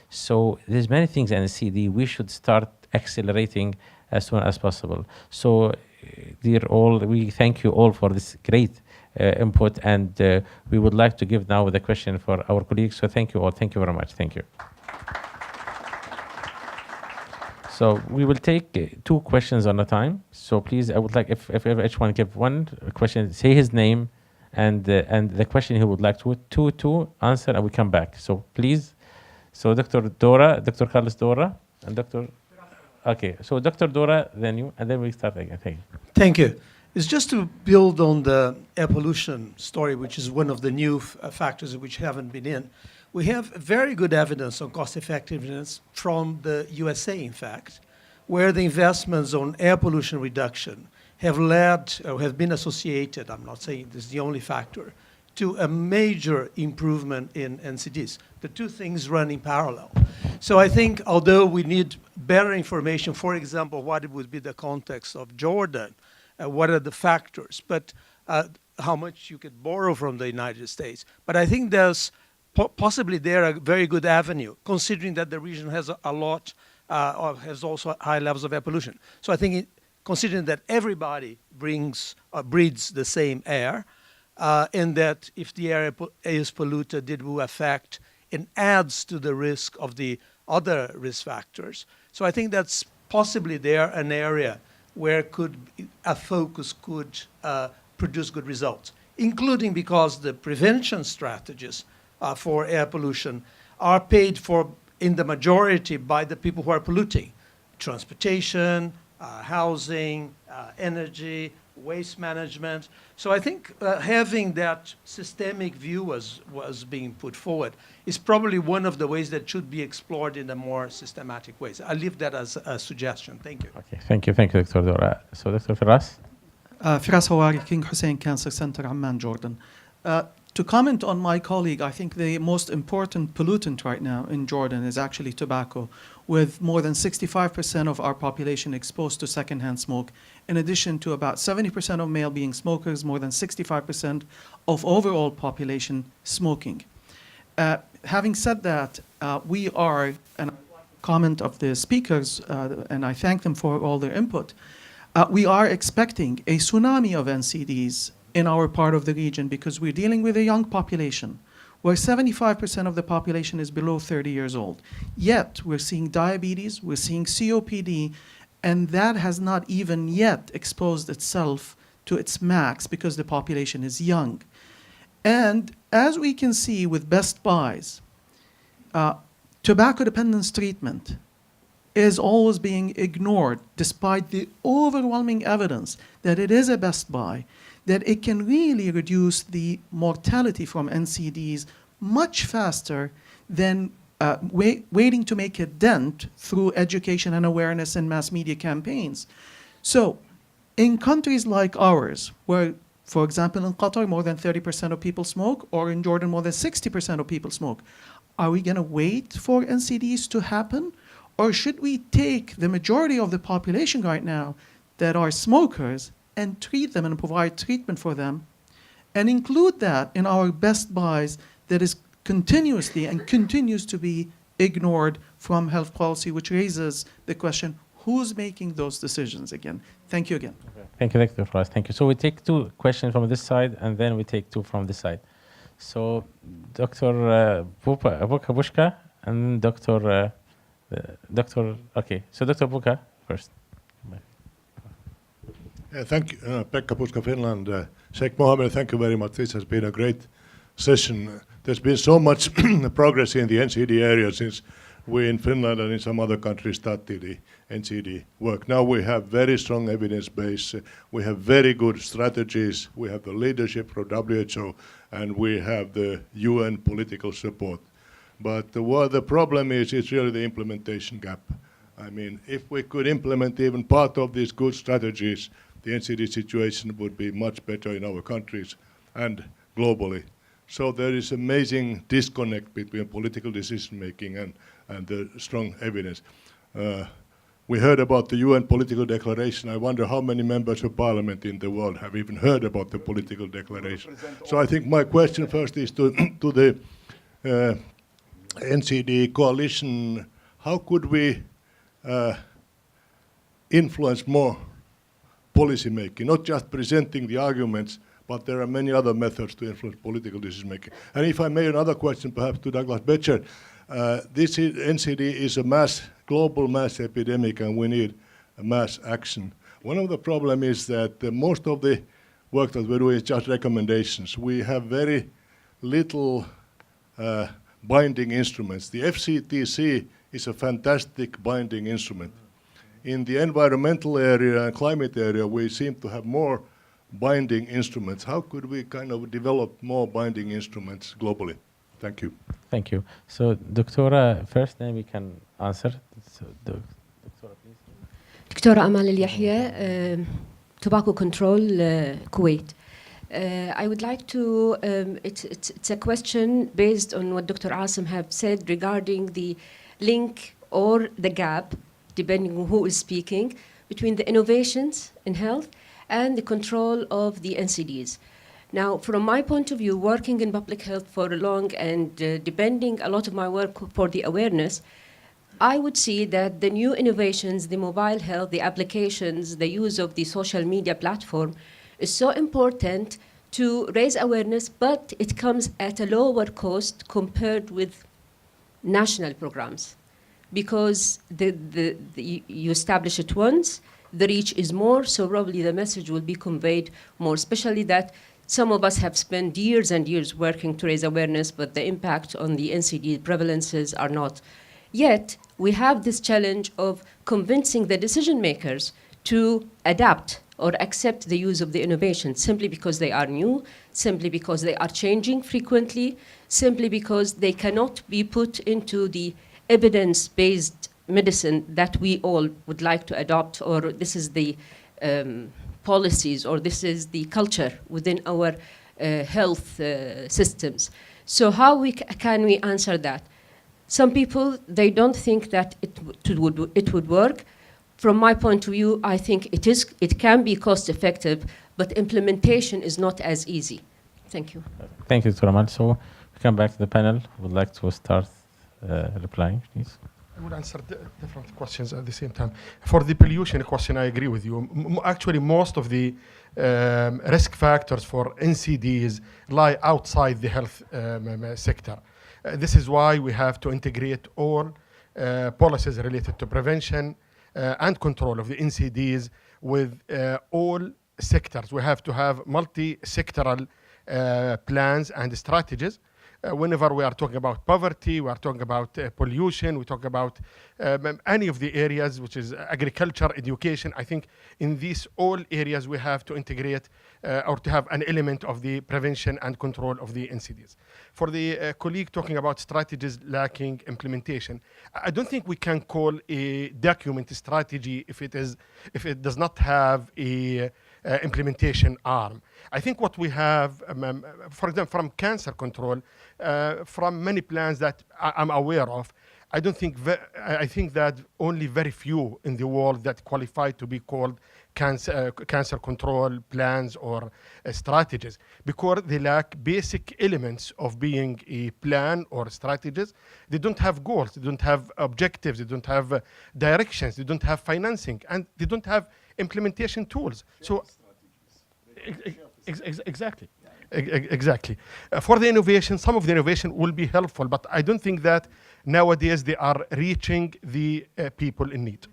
So there's many things in NCD we should start accelerating as soon as possible. So dear all, we thank you all for this great input, and we would like to give now the question for our colleagues. So thank you all. Thank you very much. Thank you. So we will take 2 questions on a time. So please, I would like if each one give one question, say his name and the question he would like to answer, and we come back. So please. So Dr. Carlos Dora, and Dr. Okay, so Dr. Dora, then you, and then we start again. Thank you. Thank you. It's just to build on the air pollution story, which is one of the new factors which haven't been in. We have very good evidence on cost effectiveness from the USA, in fact, where the investments on air pollution reduction have led or have been associated, I'm not saying this is the only factor, to a major improvement in NCDs. The two things run in parallel. So I think although we need better information, for example, what it would be the context of Jordan, what are the factors, but how much you could borrow from the United States. But I think there's possibly there a very good avenue, considering that the region has a lot, has also high levels of air pollution. So I think considering that everybody breathes the same air, and that if the air is polluted, it will affect and adds to the risk of the other risk factors. So I think that's possibly there an area where a focus could produce good results, including because the prevention strategies for air pollution are paid for in the majority by the people who are polluting: transportation, housing, energy, waste management. So I think having that systemic view was being put forward is probably one of the ways that should be explored in a more systematic ways. I leave that as a suggestion. Thank you. Okay, thank you, Dr. Dora. So Dr. Firas? Firas Hawari, King Hussein Cancer Center, Amman, Jordan. To comment on my colleague, I think the most important pollutant right now in Jordan is actually tobacco, with more than 65% of our population exposed to secondhand smoke, in addition to about 70% of male being smokers, more than 65% of overall population smoking. Having said that, we are, and comment of the speakers, and I thank them for all their input, we are expecting a tsunami of NCDs in our part of the region because we're dealing with a young population. where 75% of the population is below 30 years old. Yet, we're seeing diabetes, we're seeing COPD, and that has not even yet exposed itself to its max because the population is young. And as we can see with best buys, tobacco dependence treatment is always being ignored despite the overwhelming evidence that it is a best buy, that it can really reduce the mortality from NCDs much faster than waiting to make a dent through education and awareness and mass media campaigns. So in countries like ours, where, for example, in Qatar, more than 30% of people smoke, or in Jordan, more than 60% of people smoke, are we going to wait for NCDs to happen? Or should we take the majority of the population right now that are smokers and treat them and provide treatment for them, and include that in our best buys that is continuously and continues to be ignored from health policy, which raises the question, who's making those decisions again? Thank you again. Thank you, Dr. Faraz. Thank you. So we take two questions from this side, and then we take two from this side. So Dr. Buka, and Dr. Okay, so Dr. Buka first. Thank you, Pekka Puska, Finland. Sheikh Mohammed, thank you very much. This has been a great session. There's been so much progress in the NCD area since we in Finland and in some other countries started the NCD work. Now we have very strong evidence base. We have very good strategies. We have the leadership from WHO, and we have the UN political support. But what the problem is really the implementation gap. I mean, if we could implement even part of these good strategies, the NCD situation would be much better in our countries and globally. So there is amazing disconnect between political decision making and the strong evidence. We heard about the UN political declaration. I wonder how many members of parliament in the world have even heard about the political declaration. So I think my question first is to the NCD coalition. How could we influence more policy making, not just presenting the arguments, but there are many other methods to influence political decision making. And if I may, another question perhaps to Douglas Betcher. This NCD is a global mass epidemic, and we need a mass action. One of the problems is that most of the work that we're doing is just recommendations. We have very little binding instruments. The FCTC is a fantastic binding instrument. In the environmental area and climate area, we seem to have more binding instruments. How could we kind of develop more binding instruments globally? Thank you. Thank you. So, Doctora, first, then we can answer. So, Doctora, please. دكتورة أمال اليحيى, Tobacco Control, Kuwait. I would like to, it's a question based on what Dr. Asim have said regarding the link or the gap, depending on who is speaking, between the innovations in health and the control of the NCDs. Now, from my point of view, working in public health for long and depending a lot of my work for the awareness, I would see that the new innovations, the mobile health, the applications, the use of the social media platform is so important to raise awareness, but it comes at a lower cost compared with national programs. Because you establish it once, the reach is more, so probably the message will be conveyed more, especially that some of us have spent years and years working to raise awareness, but the impact on the NCD prevalences are not. Yet, we have this challenge of convincing the decision makers to adapt or accept the use of the innovation simply because they are new, simply because they are changing frequently, simply because they cannot be put into the evidence-based medicine that we all would like to adopt, or this is the policies, or this is the culture within our health systems. So how can we answer that? Some people, they don't think that it would work. From my point of view, I think it can be cost effective, but implementation is not as easy. Thank you. Thank you, Dr. Amal. So we come back to the panel. Would like to start replying, please. I will answer different questions at the same time. For the pollution question, I agree with you. Actually, most of the risk factors for NCDs lie outside the health sector. This is why we have to integrate all policies related to prevention and control of the NCDs with all sectors. We have to have multi-sectoral plans and strategies. Whenever we are talking about poverty, we are talking about pollution, we talk about any of the areas, which is agriculture, education. I think in these all areas we have to integrate or to have an element of the prevention and control of the NCDs. For the colleague talking about strategies lacking implementation, I don't think we can call a document a strategy if it does not have a implementation arm. I think what we have, for example, from cancer control, from many plans that I'm aware of, I think that only very few in the world that qualify to be called cancer control plans or strategies, because they lack basic elements of being a plan or strategies. They don't have goals, they don't have objectives, they don't have directions, they don't have financing, and they don't have implementation tools. So exactly. Exactly. For the innovation, some of the innovation will be helpful, but I don't think that nowadays they are reaching the people in need.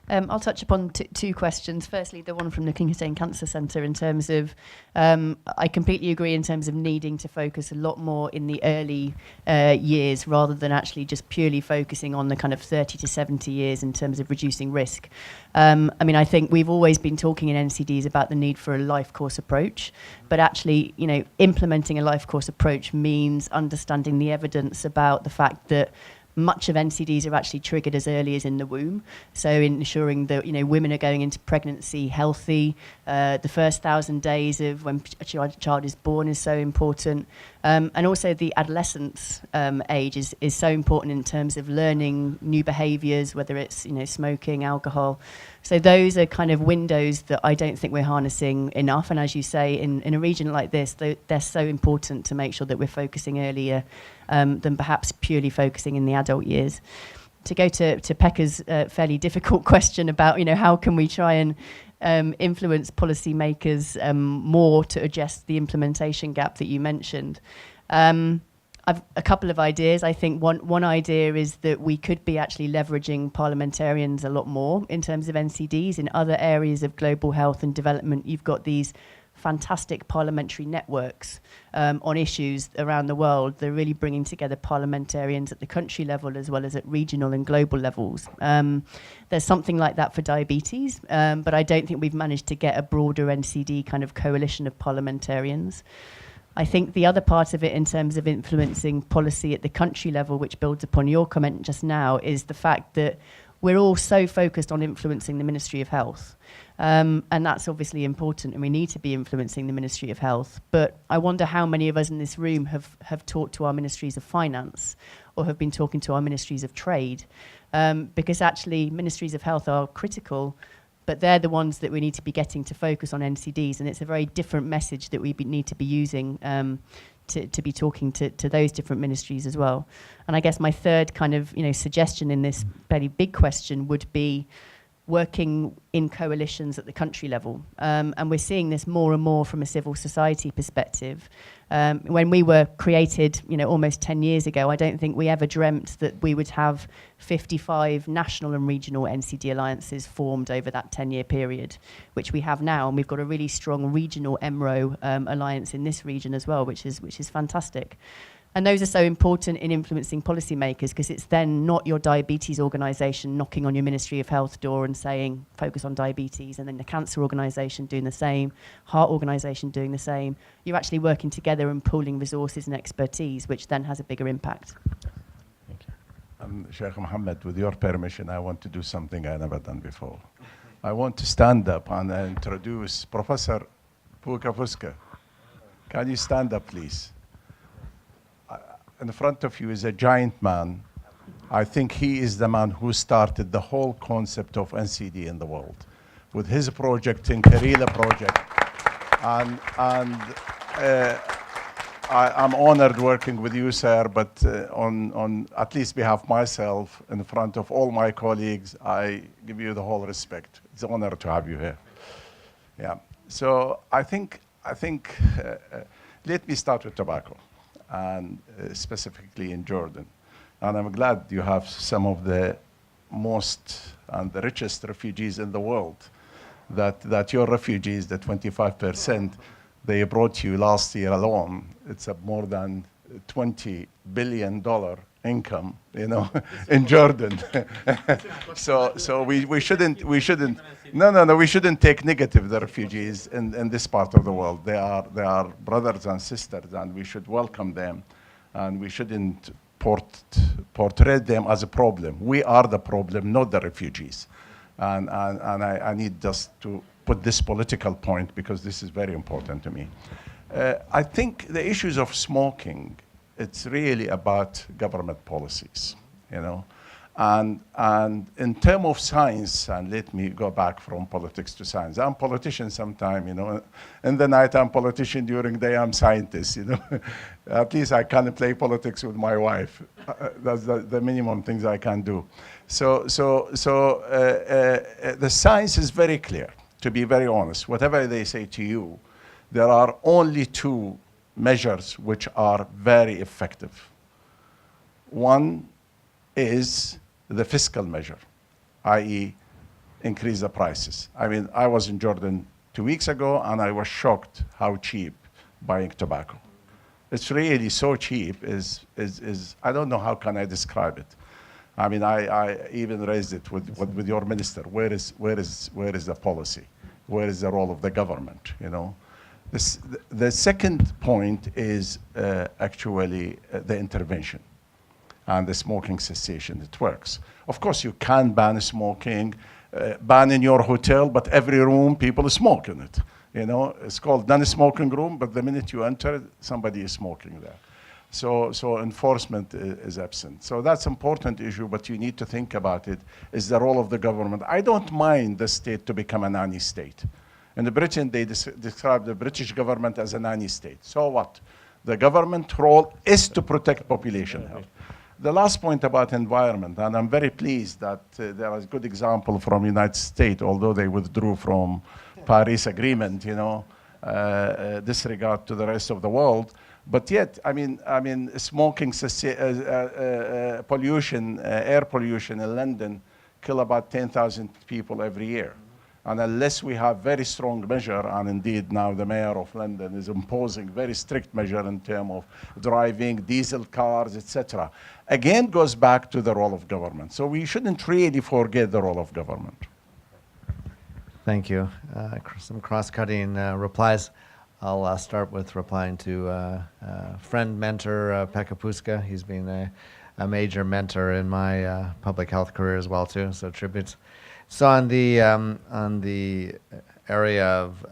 I'll touch upon two questions. Firstly, the one from the King Hussein Cancer Centre in terms of, I completely agree in terms of needing to focus a lot more in the early years rather than actually just purely focusing on the kind of 30 to 70 years in terms of reducing risk. I mean, I think we've always been talking in NCDs about the need for a life course approach, but actually, you know, implementing a life course approach means understanding the evidence about the fact that much of NCDs are actually triggered as early as in the womb. So ensuring that, you know, women are going into pregnancy healthy. The first 1,000 days of when a child is born is so important. And also the adolescence age is so important in terms of learning new behaviours, whether it's, you know, smoking, alcohol. So those are kind of windows that I don't think we're harnessing enough. And as you say, in a region like this, they're so important to make sure that we're focusing earlier than perhaps purely focusing in the adult years. To go to Pekka's fairly difficult question about, you know, how can we try and influence policymakers more to address the implementation gap that you mentioned. I've a couple of ideas. I think one idea is that we could be actually leveraging parliamentarians a lot more in terms of NCDs. In other areas of global health and development, you've got these fantastic parliamentary networks on issues around the world. They're really bringing together parliamentarians at the country level as well as at regional and global levels. There's something like that for diabetes, but I don't think we've managed to get a broader NCD kind of coalition of parliamentarians. I think the other part of it in terms of influencing policy at the country level, which builds upon your comment just now, is the fact that we're all so focused on influencing the Ministry of Health. And that's obviously important, and we need to be influencing the Ministry of Health. But I wonder how many of us in this room have talked to our ministries of finance or have been talking to our ministries of trade. Because actually ministries of health are critical, but they're the ones that we need to be getting to focus on NCDs, and it's a very different message that we need to be using to be talking to those different ministries as well. And I guess my third kind of, you know, suggestion in this very big question would be working in coalitions at the country level. And we're seeing this more and more from a civil society perspective. When we were created, you know, almost 10 years ago, I don't think we ever dreamt that we would have 55 national and regional NCD alliances formed over that 10-year period, which we have now. And we've got a really strong regional EMRO alliance in this region as well, which is fantastic. And those are so important in influencing policymakers, because it's then not your diabetes organisation knocking on your Ministry of Health door and saying, focus on diabetes, and then the cancer organisation doing the same, heart organisation doing the same. You're actually working together and pooling resources and expertise, which then has a bigger impact. Thank you. Sheikh Mohammed, with your permission, I want to do something I never done before. I want to stand up and introduce Professor Puka. Can you stand up, please? In front of you is a giant man. I think he is the man who started the whole concept of NCD in the world with his project, Tinkerila project. And I'm honored working with you, sir, but on at least behalf of myself, in front of all my colleagues, I give you the whole respect. It's an honor to have you here. Yeah. So I think let me start with tobacco, and specifically in Jordan. And I'm glad you have some of the most and the richest refugees in the world. That your refugees, the 25%, they brought you last year alone. It's a more than $20 billion income, you know, in Jordan. so we shouldn't we shouldn't take negative the refugees in this part of the world. They are brothers and sisters, and we should welcome them, and we shouldn't portray them as a problem. We are the problem, not the refugees. And I need just to put this political point because this is very important to me. I think the issues of smoking, it's really about government policies, you know. And in terms of science, and let me go back from politics to science. I'm a politician sometime, you know. In the night I'm politician, during the day I'm scientist, you know. At least I can play politics with my wife. That's the minimum things I can do. So the science is very clear, to be very honest. Whatever they say to you, there are only two measures which are very effective. One is the fiscal measure, i.e. increase the prices. I mean, I was in Jordan 2 weeks ago, and I was shocked how cheap buying tobacco. It's really so cheap, I don't know how can I describe it. I mean, I even raised it with your minister. Where is the policy? Where is the role of the government, you know? The second point is actually the intervention and the smoking cessation. It works. Of course, you can ban smoking, ban in your hotel, but every room people smoke in it. You know, it's called non-smoking room, but the minute you enter, somebody is smoking there. So enforcement is absent. So that's an important issue, but you need to think about it, is the role of the government. I don't mind the state to become a nanny state. In Britain, they describe the British government as a nanny state. So what? The government role is to protect population health. The last point about environment, and I'm very pleased that there is a good example from United States, although they withdrew from Paris Agreement, you know, disregard to the rest of the world. But yet, I mean, smoking pollution, air pollution in London kill about 10,000 people every year. And unless we have very strong measure, and indeed now the mayor of London is imposing very strict measure in terms of driving diesel cars, etc. Again, goes back to the role of government. So we shouldn't really forget the role of government. Thank you. Some cross-cutting replies. I'll start with replying to friend, mentor, Pekka Puska. He's been a major mentor in my public health career as well too, so tributes. So on the area of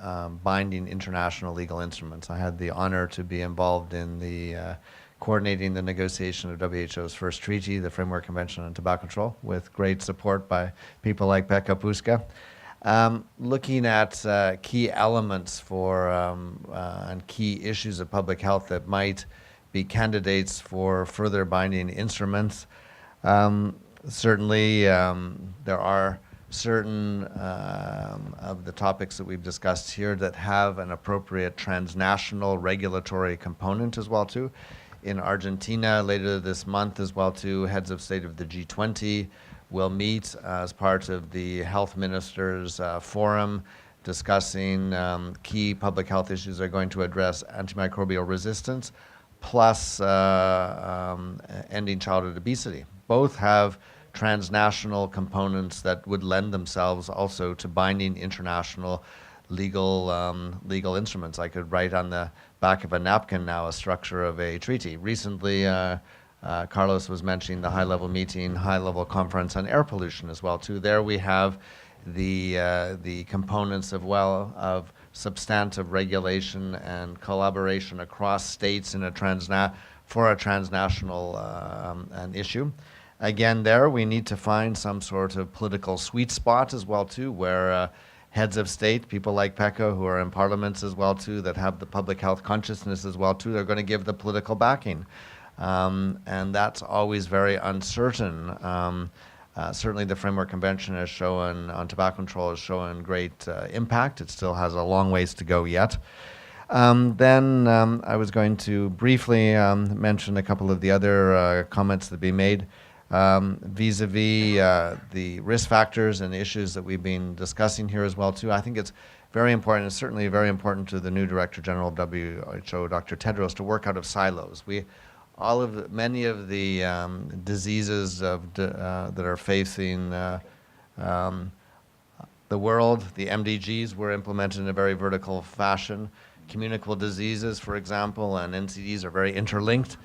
binding international legal instruments, I had the honor to be involved in the coordinating the negotiation of WHO's first treaty, the Framework Convention on Tobacco Control, with great support by people like Pekka Puska. Looking at key elements for and key issues of public health that might be candidates for further binding instruments. Certainly, there are certain of the topics that we've discussed here that have an appropriate transnational regulatory component as well too. In Argentina later this month as well too, heads of state of the G20 will meet as part of the health ministers forum discussing key public health issues that are going to address antimicrobial resistance plus ending childhood obesity. Both have transnational components that would lend themselves also to binding international legal instruments. I could write on the back of a napkin now a structure of a treaty. Recently, Carlos was mentioning the high-level meeting, high-level conference on air pollution as well too. There we have the components of substantive regulation and collaboration across states in for a transnational an issue. Again, there we need to find some sort of political sweet spot as well too, where heads of state, people like Pekka, who are in parliaments as well too, that have the public health consciousness as well too. They're going to give the political backing, and that's always very uncertain. Certainly, the Framework Convention has shown on tobacco control has shown great impact. It still has a long ways to go yet. Then I was going to briefly mention a couple of the other comments that be made vis-a-vis the risk factors and the issues that we've been discussing here as well too. I think it's very important, it's certainly very important to the new Director General of WHO, Dr. Tedros, to work out of silos. Many of the diseases that are facing the world, the MDGs were implemented in a very vertical fashion. Communicable diseases, for example, and NCDs are very interlinked.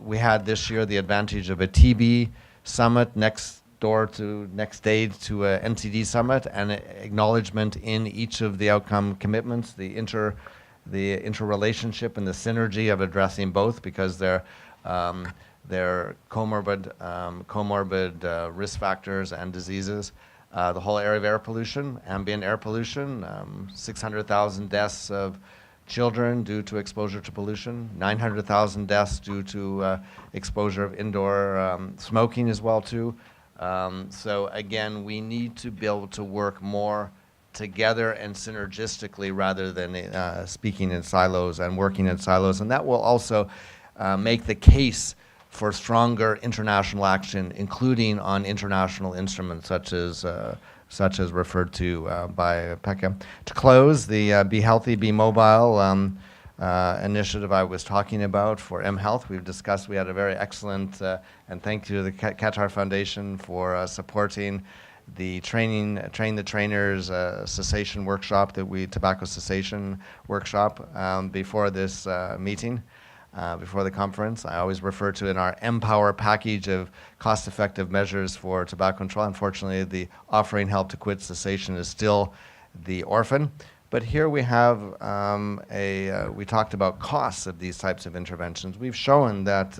We had this year the advantage of a TB summit next day to a NCD summit, and acknowledgement in each of the outcome commitments, the interrelationship and the synergy of addressing both, because they're comorbid risk factors and diseases. The whole area of air pollution, ambient air pollution, 600,000 deaths of children due to exposure to pollution, 900,000 deaths due to exposure of indoor smoking as well too. So again, we need to be able to work more together and synergistically rather than speaking in silos and working in silos. And that will also make the case for stronger international action, including on international instruments such as referred to by Pekka. To close, the Be Healthy, Be Mobile initiative I was talking about for mHealth, we had a very excellent, and thank you to the Qatar Foundation for supporting the Train the Trainers cessation workshop, tobacco cessation workshop before this meeting. Before the conference. I always refer to in our Empower package of cost-effective measures for tobacco control. Unfortunately, the offering help to quit cessation is still the orphan. But here we have we talked about costs of these types of interventions. We've shown that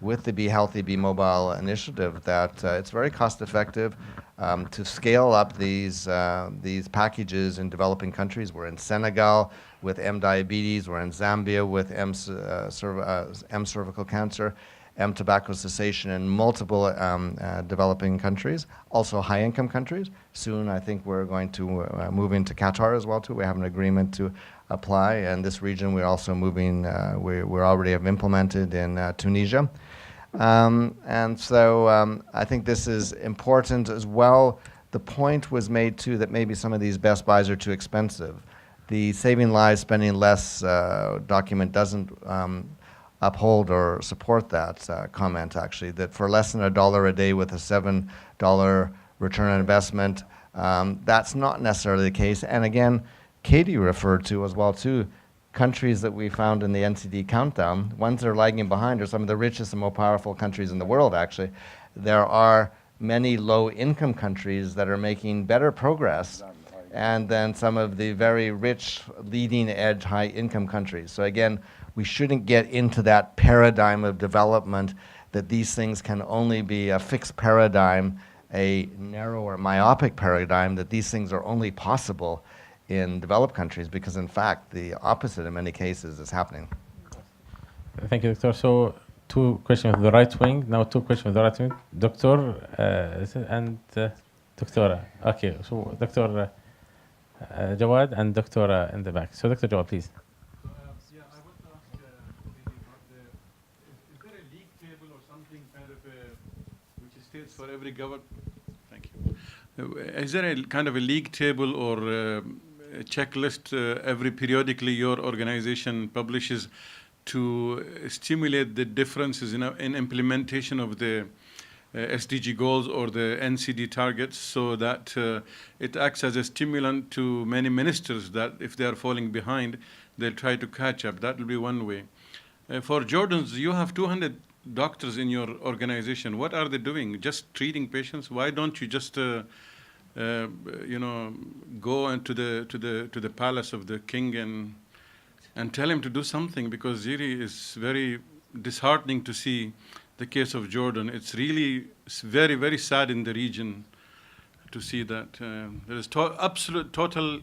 with the Be Healthy, Be Mobile initiative that it's very cost-effective to scale up these packages in developing countries. We're in Senegal with M diabetes, we're in Zambia with M cervical cancer, M tobacco cessation in multiple developing countries, also high-income countries. Soon, I think we're going to move into Qatar as well too. We have an agreement to apply, and this region we're also moving. We already have implemented in Tunisia, and so I think this is important as well. The point was made too that maybe some of these best buys are too expensive. The Saving Lives, Spending Less document doesn't uphold or support that comment, actually, that for less than $1 a day with a $7 return on investment, that's not necessarily the case. And again, Katie referred to as well, too, countries that we found in the NCD countdown, ones that are lagging behind are some of the richest and most powerful countries in the world, actually. There are many low-income countries that are making better progress and then some of the very rich, leading-edge, high-income countries. So again, we shouldn't get into that paradigm of development that these things can only be a fixed paradigm, a narrow or myopic paradigm, that these things are only possible in developed countries, because in fact, the opposite in many cases is happening. Thank you, Doctor. So 2 questions from the right wing, now 2 questions from the right wing. Doctor and Doctora. Okay, so Dr. Jawad and Doctora in the back. So Dr. Jawad, please. Yeah, I want to ask is there a league table or something kind of which states for every government? Thank you. Is there a kind of a league table or a checklist every periodically your organization publishes to stimulate the differences in implementation of the SDG goals or the NCD targets, so that it acts as a stimulant to many ministers that if they are falling behind, they'll try to catch up. That will be one way. For Jordans, you have 200 doctors in your organization. What are they doing? Just treating patients? Why don't you just go into the palace of the king and tell him to do something? Because really it's very disheartening to see the case of Jordan. It's really very, very sad in the region to see that. There is absolute total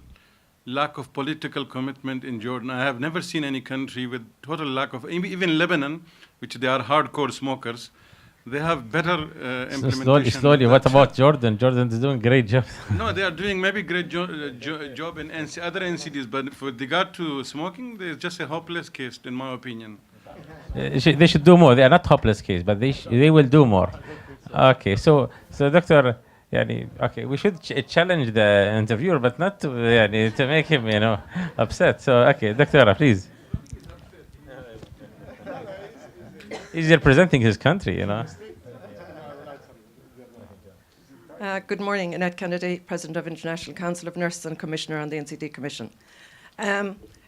lack of political commitment in Jordan. I have never seen any country with total lack of, even Lebanon, which they are hardcore smokers, they have better implementation. Slowly. than What that. about Jordan? Jordan is doing a great job. No, they are doing maybe great job in other NCDs, but with regard to smoking, there's just a hopeless case, in my opinion. They should do more. They are not hopeless case, but they will do more. Okay, so Doctor, okay, we should challenge the interviewer, but not to make him upset. So okay, Doctor, please. He's representing his country, Good morning, Annette Kennedy, President of International Council of Nurses and Commissioner on the NCD Commission.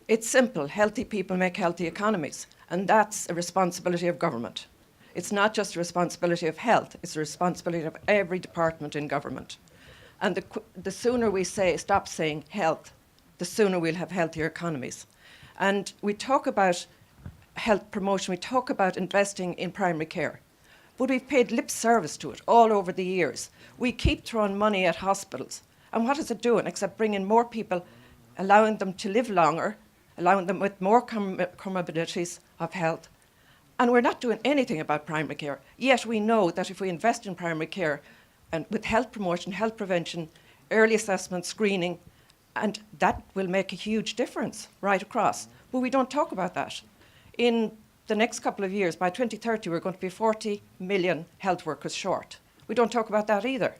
It's simple. Healthy people make healthy economies, and that's a responsibility of government. It's not just a responsibility of health, it's a responsibility of every department in government. And the sooner we stop saying health, the sooner we'll have healthier economies. And we talk about health promotion, we talk about investing in primary care, but we've paid lip service to it all over the years. We keep throwing money at hospitals, and what is it doing except bringing more people, allowing them to live longer, allowing them with more comorbidities of health. And we're not doing anything about primary care. Yet we know that if we invest in primary care and with health promotion, health prevention, early assessment, screening, and that will make a huge difference right across. But we don't talk about that. In the next couple of years, by 2030, we're going to be 40 million health workers short. We don't talk about that either.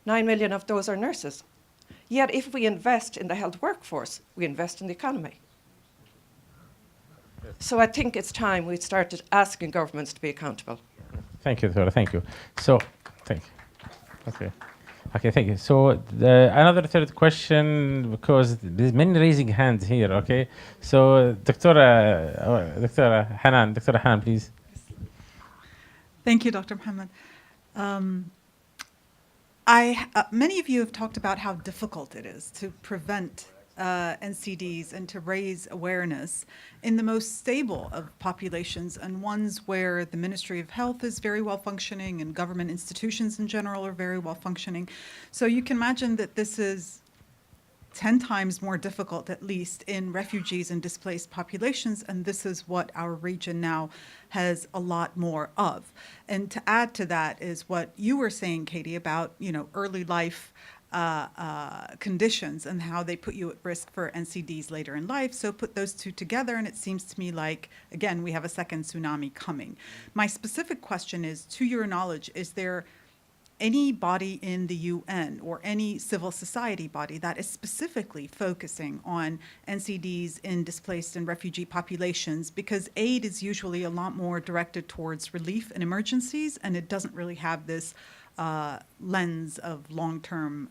9 million of those are nurses. Yet if we invest in the health workforce, we invest in the economy. So I think it's time we started asking governments to be accountable. Thank you, Dora. Thank you. So, thank you. Okay, thank you. So another third question, because there's many raising hands here. Okay, so Dr. Hanan, please. Thank you, Dr. Mohammed. Many of you have talked about how difficult it is to prevent NCDs and to raise awareness in the most stable of populations and ones where the Ministry of Health is very well functioning and government institutions in general are very well functioning. So you can imagine that this is 10 times more difficult, at least, in refugees and displaced populations, and this is what our region now has a lot more of. And to add to that is what you were saying, Katie, about early life conditions and how they put you at risk for NCDs later in life. So put those two together, and it seems to me like, again, we have a second tsunami coming. My specific question is, to your knowledge, is there any body in the UN or any civil society body that is specifically focusing on NCDs in displaced and refugee populations? Because aid is usually a lot more directed towards relief and emergencies, and it doesn't really have this lens of long-term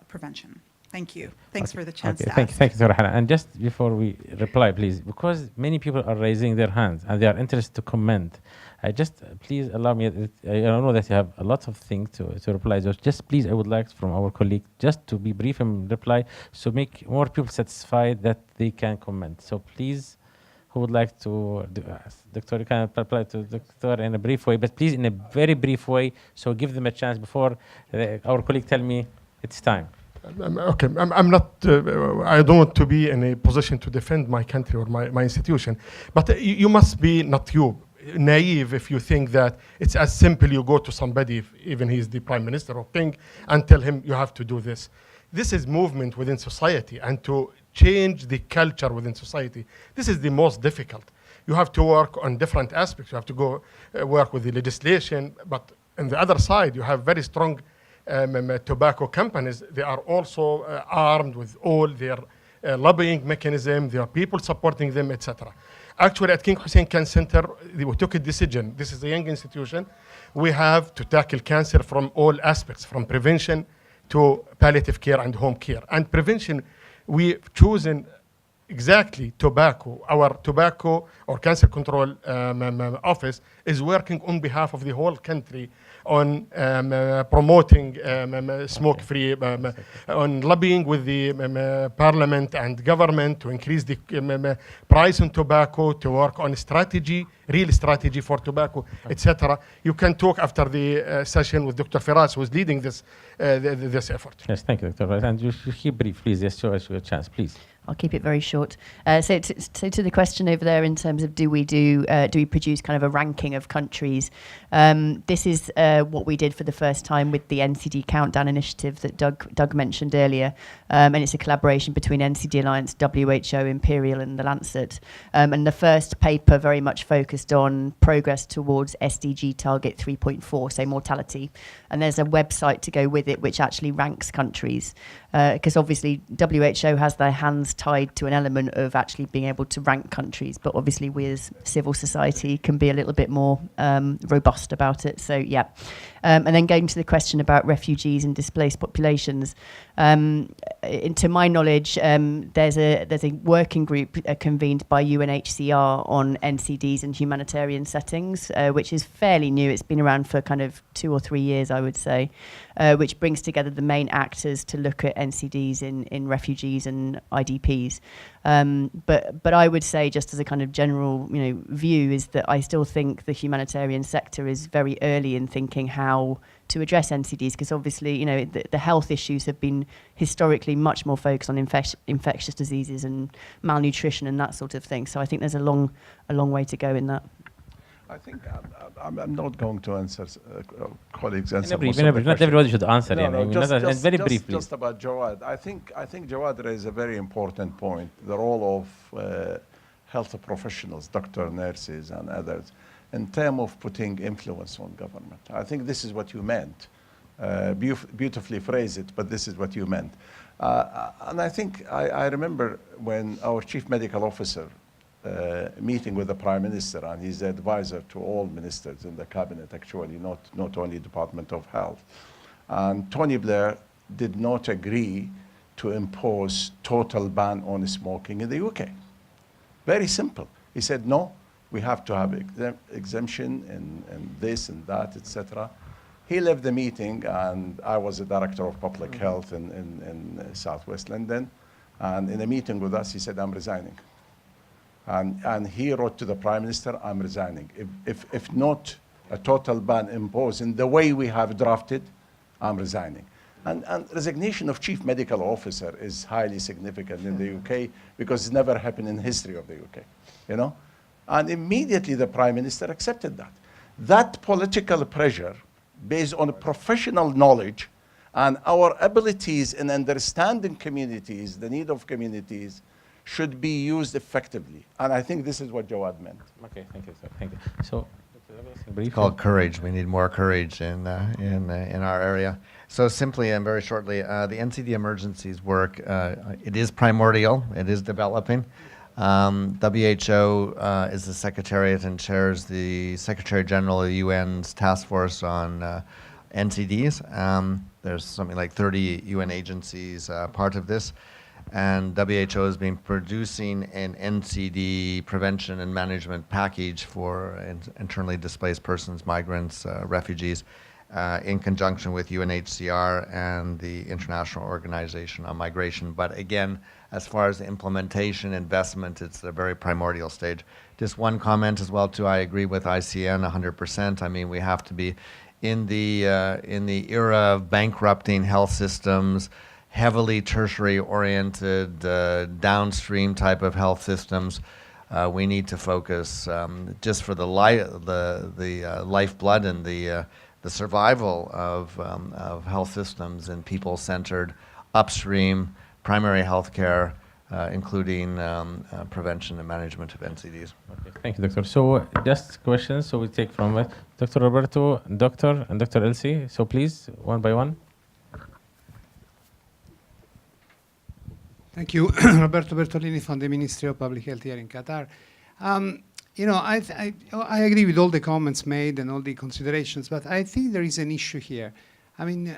prevention. Thank you. Thanks for the chance to ask. Thank you, Dr. Hannah. And just before we reply, please, because many people are raising their hands and they are interested to comment, please allow me, I know that you have a lot of things to reply to. Just please, I would like from our colleague just to be brief and reply, so make more people satisfied that they can comment. So please, who would like to, Doctor, you can reply to Doctor in a brief way, but please in a very brief way, so give them a chance before our colleague tell me it's time. Okay, I'm not, I don't want to be in a position to defend my country or my institution, but you must be naive if you think that it's as simple you go to somebody, even he's the prime minister or king, and tell him you have to do this. This is movement within society, and to change the culture within society, this is the most difficult. You have to work on different aspects. You have to go work with the legislation, but on the other side, you have very strong tobacco companies. They are also armed with all their lobbying mechanism. There are people supporting them, etc. Actually, at King Hussein Cancer Center, we took a decision. This is a young institution. We have to tackle cancer from all aspects, from prevention to palliative care and home care. And prevention, we've chosen exactly tobacco. Our tobacco or cancer control office is working on behalf of the whole country on promoting smoke-free, on lobbying with the parliament and government to increase the price on tobacco, to work on strategy, real strategy for tobacco, etc. You can talk after the session with Dr. Firas, who is leading this effort. Yes, thank you, Dr. And you keep brief, please. Yes, show us your chance, please. I'll keep it very short. So to the question over there in terms of do we produce kind of a ranking of countries? This is what we did for the first time with the NCD Countdown initiative that Doug mentioned earlier. And it's a collaboration between NCD Alliance, WHO, Imperial and the Lancet. And the first paper very much focused on progress towards SDG target 3.4, so mortality. And there's a website to go with it which actually ranks countries. Because obviously WHO has their hands tied to an element of actually being able to rank countries, but obviously we as civil society can be a little bit more robust about it. So yeah, and then going to the question about refugees and displaced populations. To my knowledge, there's a working group convened by UNHCR on NCDs and humanitarian settings, which is fairly new. It's been around for kind of 2 or 3 years, I would say, which brings together the main actors to look at NCDs in refugees and IDPs. But I would say, just as a kind of general view, is that I still think the humanitarian sector is very early in thinking how to address NCDs, because obviously the health issues have been historically much more focused on infectious diseases and malnutrition and that sort of thing. So I think there's a long way to go in that. I think I'm not going to answer colleagues' answer. Not everybody should answer. Very briefly. Just about Jawad. I think Jawad raised a very important point. The role of health professionals, doctors, nurses, and others, in terms of putting influence on government. I think this is what you meant. Beautifully phrased it, but this is what you meant. And I think I remember when our chief medical officer meeting with the Prime Minister, and he's the advisor to all ministers in the cabinet, actually, not only Department of Health. And Tony Blair did not agree to impose total ban on smoking in the UK. Very simple. He said, no, we have to have exemption and this and that, etc. He left the meeting, and I was the director of public health in Southwest London. And in a meeting with us, he said, I'm resigning. And he wrote to the Prime Minister, I'm resigning. If not a total ban imposed in the way we have drafted, I'm resigning. And resignation of chief medical officer is highly significant in the UK because it's never happened in history of the UK, And immediately the Prime Minister accepted that. That political pressure, based on professional knowledge and our abilities in understanding communities, the need of communities, should be used effectively. And I think this is what Jawad meant. Okay, thank you, sir. Thank you. So, it's called courage. We need more courage in our area. So simply and very shortly, the NCD emergencies work, it is primordial, it is developing. WHO is the secretariat and chairs the Secretary General of the UN's task force on NCDs. There's something like 30 UN agencies part of this. And WHO has been producing an NCD prevention and management package for internally displaced persons, migrants, refugees, in conjunction with UNHCR and the International Organization on Migration. But again, as far as implementation, investment, it's a very primordial stage. Just one comment as well, too. I agree with ICN 100%. I mean, we have to be in the era of bankrupting health systems, heavily tertiary-oriented, downstream type of health systems. We need to focus just for the lifeblood and the survival of health systems and people-centered upstream primary health care, including prevention and management of NCDs. Okay, thank you, Doctor. So just questions. So we take from Dr. Roberto, Doctor, and Dr. Elsie. So please, one by one. Thank you. Roberto Bertolini from the Ministry of Public Health here in Qatar. I agree with all the comments made and all the considerations, but I think there is an issue here. I mean,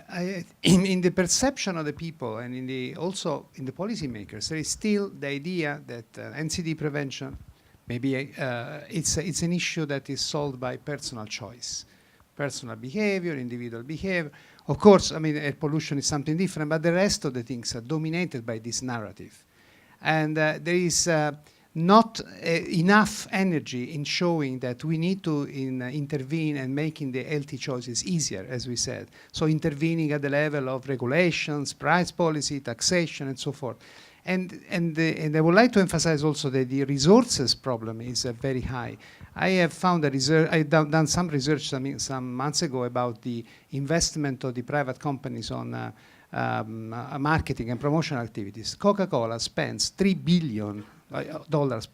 in the perception of the people and also in the policymakers, there is still the idea that NCD prevention, maybe it's an issue that is solved by personal choice. personal behavior, individual behavior. Of course, I mean, air pollution is something different, but the rest of the things are dominated by this narrative. And there is not enough energy in showing that we need to intervene and making the healthy choices easier, as we said. So intervening at the level of regulations, price policy, taxation, and so forth. And I would like to emphasize also that the resources problem is very high. I have found a research, I've done some research some months ago about the investment of the private companies on marketing and promotional activities. Coca-Cola spends $3 billion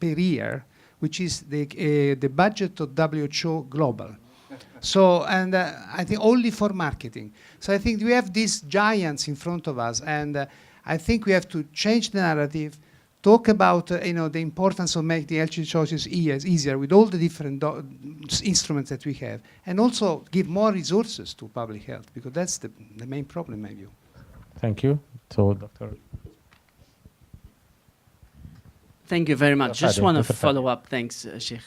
per year, which is the budget of WHO global. So, and I think only for marketing. So I think we have these giants in front of us, and I think we have to change the narrative, talk about the importance of making the healthy choices easier with all the different instruments that we have, and also give more resources to public health, because that's the main problem in my view. Thank you. So, Dr. Thank you very much. Just want to Dr. follow up, thanks, Sheikh,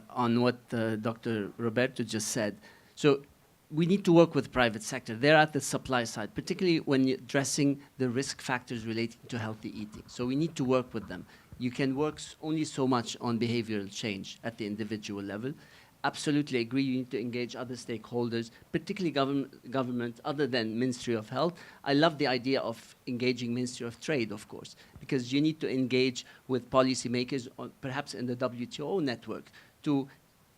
on what Dr. Roberto just said. So we need to work with private sector. They're at the supply side, particularly when you're addressing the risk factors relating to healthy eating. So we need to work with them. You can work only so much on behavioral change at the individual level. Absolutely agree, you need to engage other stakeholders, particularly government other than Ministry of Health. I love the idea of engaging Ministry of Trade, of course, because you need to engage with policymakers, perhaps in the WTO network, to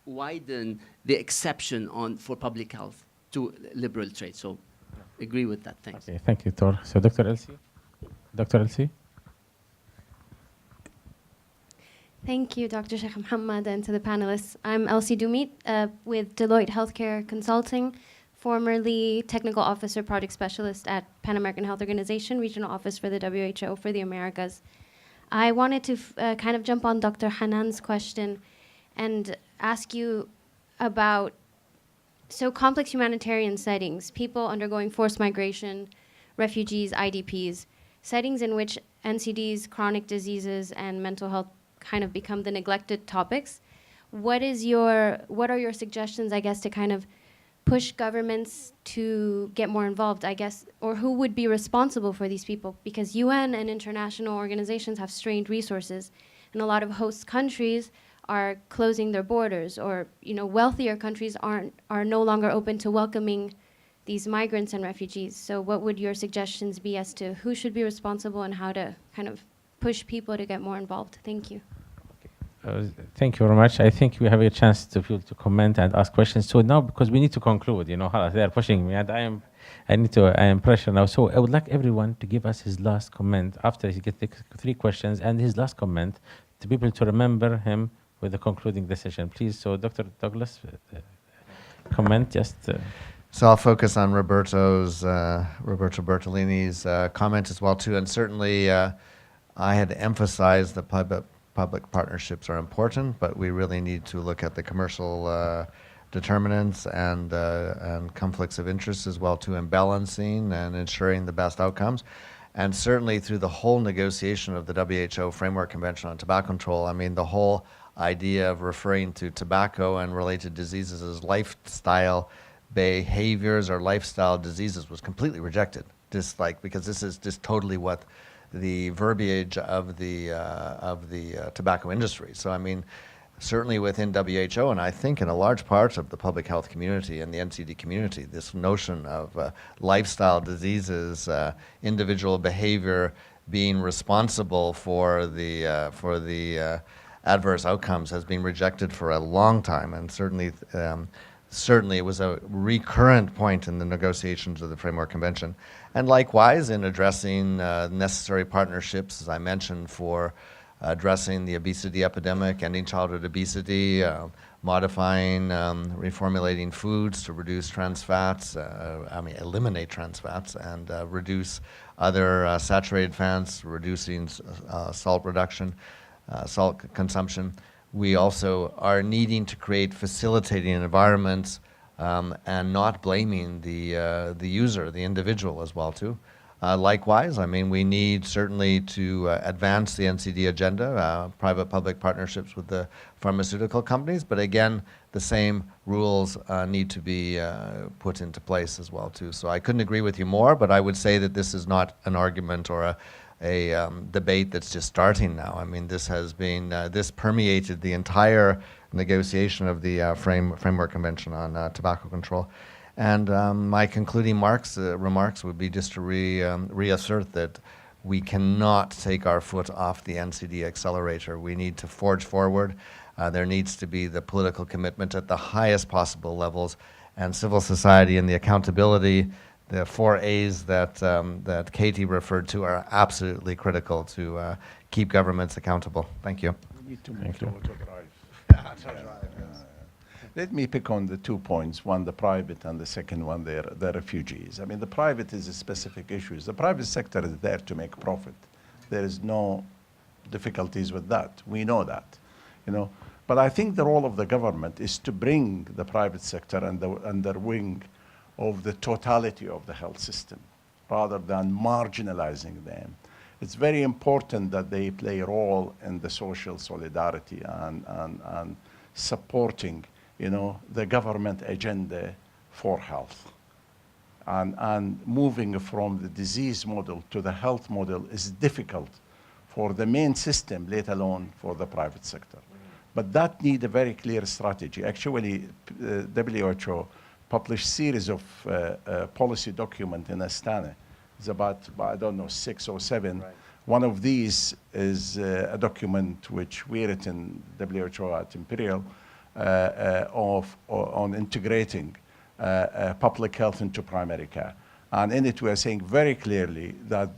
widen the exception for public health to liberal trade. So agree with that, thanks. Okay, thank you, Tor. So Dr. Elsie? Dr. Elsie? Thank you, Dr. Sheikh Mohammed, and to the panelists. I'm Elsie Dumit with Deloitte Healthcare Consulting, formerly Technical Officer Project Specialist at Pan American Health Organization, Regional Office for the WHO for the Americas. I wanted to kind of jump on Dr. Hanan's question and ask you about complex humanitarian settings, people undergoing forced migration, refugees, IDPs, settings in which NCDs, chronic diseases, and mental health kind of become the neglected topics. What are your suggestions, I guess, to kind of push governments to get more involved, I guess, or who would be responsible for these people? Because UN and international organizations have strained resources, and a lot of host countries are closing their borders, or wealthier countries are no longer open to welcoming these migrants and refugees. So what would your suggestions be as to who should be responsible and how to kind of push people to get more involved? Thank you. Thank you very much. I think we have a chance to comment and ask questions. So now, because we need to conclude, they are pushing me, and I am pressure now. So I would like everyone to give us his last comment after he gets the 3 questions and his last comment to be able to remember him with the concluding decision. Please, so Dr. Douglas, comment just. So I'll focus on Roberto Bertolini's comment as well too, and certainly I had emphasized that public partnerships are important, but we really need to look at the commercial determinants and conflicts of interest as well too, and balancing and ensuring the best outcomes. And certainly through the whole negotiation of the WHO Framework Convention on Tobacco Control, I mean, the whole idea of referring to tobacco and related diseases as lifestyle behaviors or lifestyle diseases was completely rejected, because this is just totally what the verbiage of the tobacco industry. So I mean, certainly within WHO, and I think in a large part of the public health community and the NCD community, this notion of lifestyle diseases, individual behavior being responsible for the adverse outcomes has been rejected for a long time, and certainly it was a recurrent point in the negotiations of the Framework Convention. And likewise, in addressing necessary partnerships, as I mentioned, for addressing the obesity epidemic, ending childhood obesity, modifying, reformulating foods to reduce trans fats, eliminate trans fats, and reduce other saturated fats, reducing salt reduction, salt consumption. We also are needing to create facilitating environments and not blaming the user, the individual as well too. Likewise, I mean, we need certainly to advance the NCD agenda, private-public partnerships with the pharmaceutical companies, but again, the same rules need to be put into place as well too. So I couldn't agree with you more, but I would say that this is not an argument or a debate that's just starting now. I mean, this has been, this permeated the entire negotiation of the Framework Convention on Tobacco Control. And my concluding remarks would be just to reassert that we cannot take our foot off the NCD accelerator. We need to forge forward. There needs to be the political commitment at the highest possible levels, and civil society and the accountability, the 4 A's that Katie referred to, are absolutely critical to keep governments accountable. Thank you. We need to move to auto-drive. Let me pick on the 2 points, one the private and the second one the refugees. I mean, the private is a specific issues. The private sector is there to make profit. There is no difficulties with that. We know that, you know. But I think the role of the government is to bring the private sector under wing of the totality of the health system, rather than marginalizing them. It's very important that they play a role in the social solidarity and supporting, you know, the government agenda for health. And moving from the disease model to the health model is difficult for the main system, let alone for the private sector. But that needs a very clear strategy. Actually, WHO published series of policy documents in Astana. It's about, I don't know, 6 or 7. Right. One of these is a document which we written, WHO at Imperial, on integrating public health into primary care. And in it we are saying very clearly that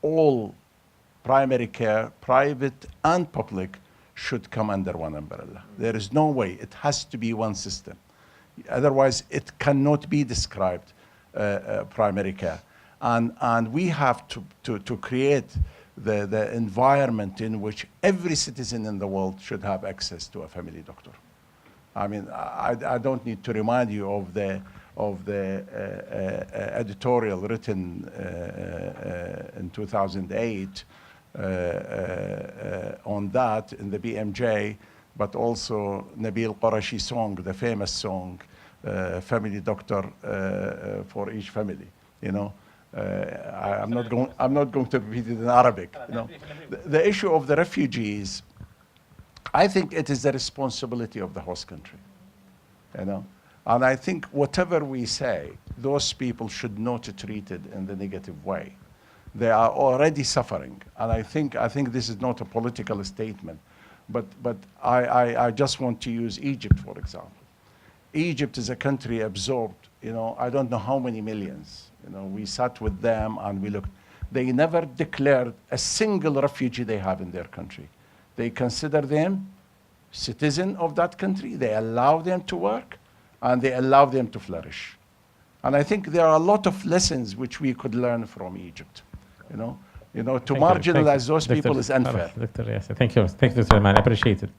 all primary care, private and public, should come under one umbrella. There is no way. It has to be one system. Otherwise, it cannot be described primary care. And we have to create the environment in which every citizen in the world should have access to a family doctor. I mean, I don't need to remind you of the editorial written in 2008 on that in the BMJ, but also Nabil Quraishi song, the famous song, Family Doctor for Each Family, you know. I'm not going to repeat it in Arabic, you know. The issue of the refugees, I think it is the responsibility of the host country, you know. And I think whatever we say, those people should not be treated in the negative way. They are already suffering. And I think this is not a political statement, but I just want to use Egypt, for example. Egypt is a country absorbed, you know, I don't know how many millions. You know, we sat with them and we looked. They never declared a single refugee they have in their country. They consider them citizen of that country. They allow them to work and they allow them to flourish. And I think there are a lot of lessons which we could learn from Egypt. You know, to marginalize those people is unfair. Doctor, yes, thank you, Dr. Salman. I appreciate it.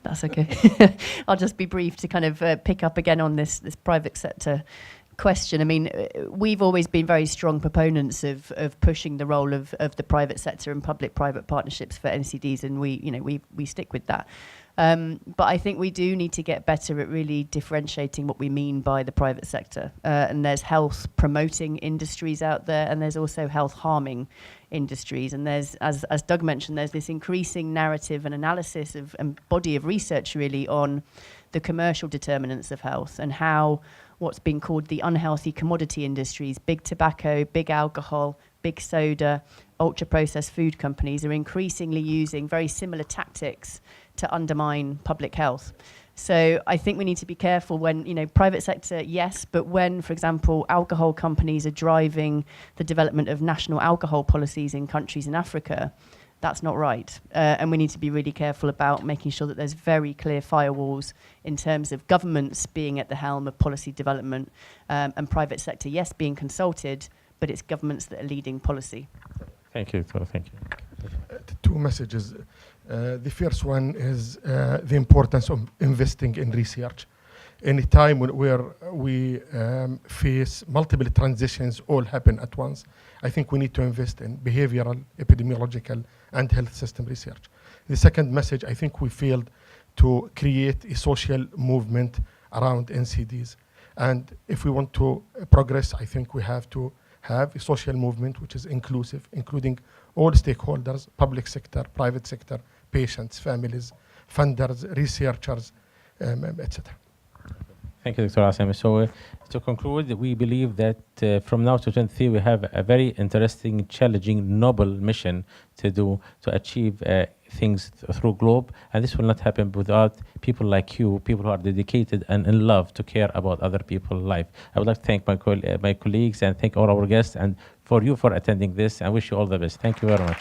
That's okay. I'll just be brief to kind of pick up again on this private sector question. I mean, we've always been very strong proponents of pushing the role of the private sector and public-private partnerships for NCDs, and we stick with that. But I think we do need to get better at really differentiating what we mean by the private sector. And there's health promoting industries out there, and there's also health harming industries. And there's, as Doug mentioned, there's this increasing narrative and analysis of and body of research really on the commercial determinants of health and how what's been called the unhealthy commodity industries, big tobacco, big alcohol, big soda, ultra-processed food companies are increasingly using very similar tactics to undermine public health. So I think we need to be careful when, private sector, yes, but when, for example, alcohol companies are driving the development of national alcohol policies in countries in Africa, that's not right. And we need to be really careful about making sure that there's very clear firewalls in terms of governments being at the helm of policy development and private sector, yes, being consulted, but it's governments that are leading policy. Thank you, Tor. Thank you. Two messages. The first one is the importance of investing in research. in a time where we face multiple transitions all happen at once, I think we need to invest in behavioral, epidemiological, and health system research. The second message, I think we failed to create a social movement around NCDs. And if we want to progress, I think we have to have a social movement which is inclusive, including all stakeholders, public sector, private sector, patients, families, funders, researchers, etc. Thank you, Dr. Asim. So to conclude, we believe that from now to 2023, we have a very interesting, challenging, noble mission to do to achieve things through globe. And this will not happen without people like you, people who are dedicated and in love to care about other people's life. I would like to thank my colleagues and thank all our guests and for you for attending this and wish you all the best. Thank you very much.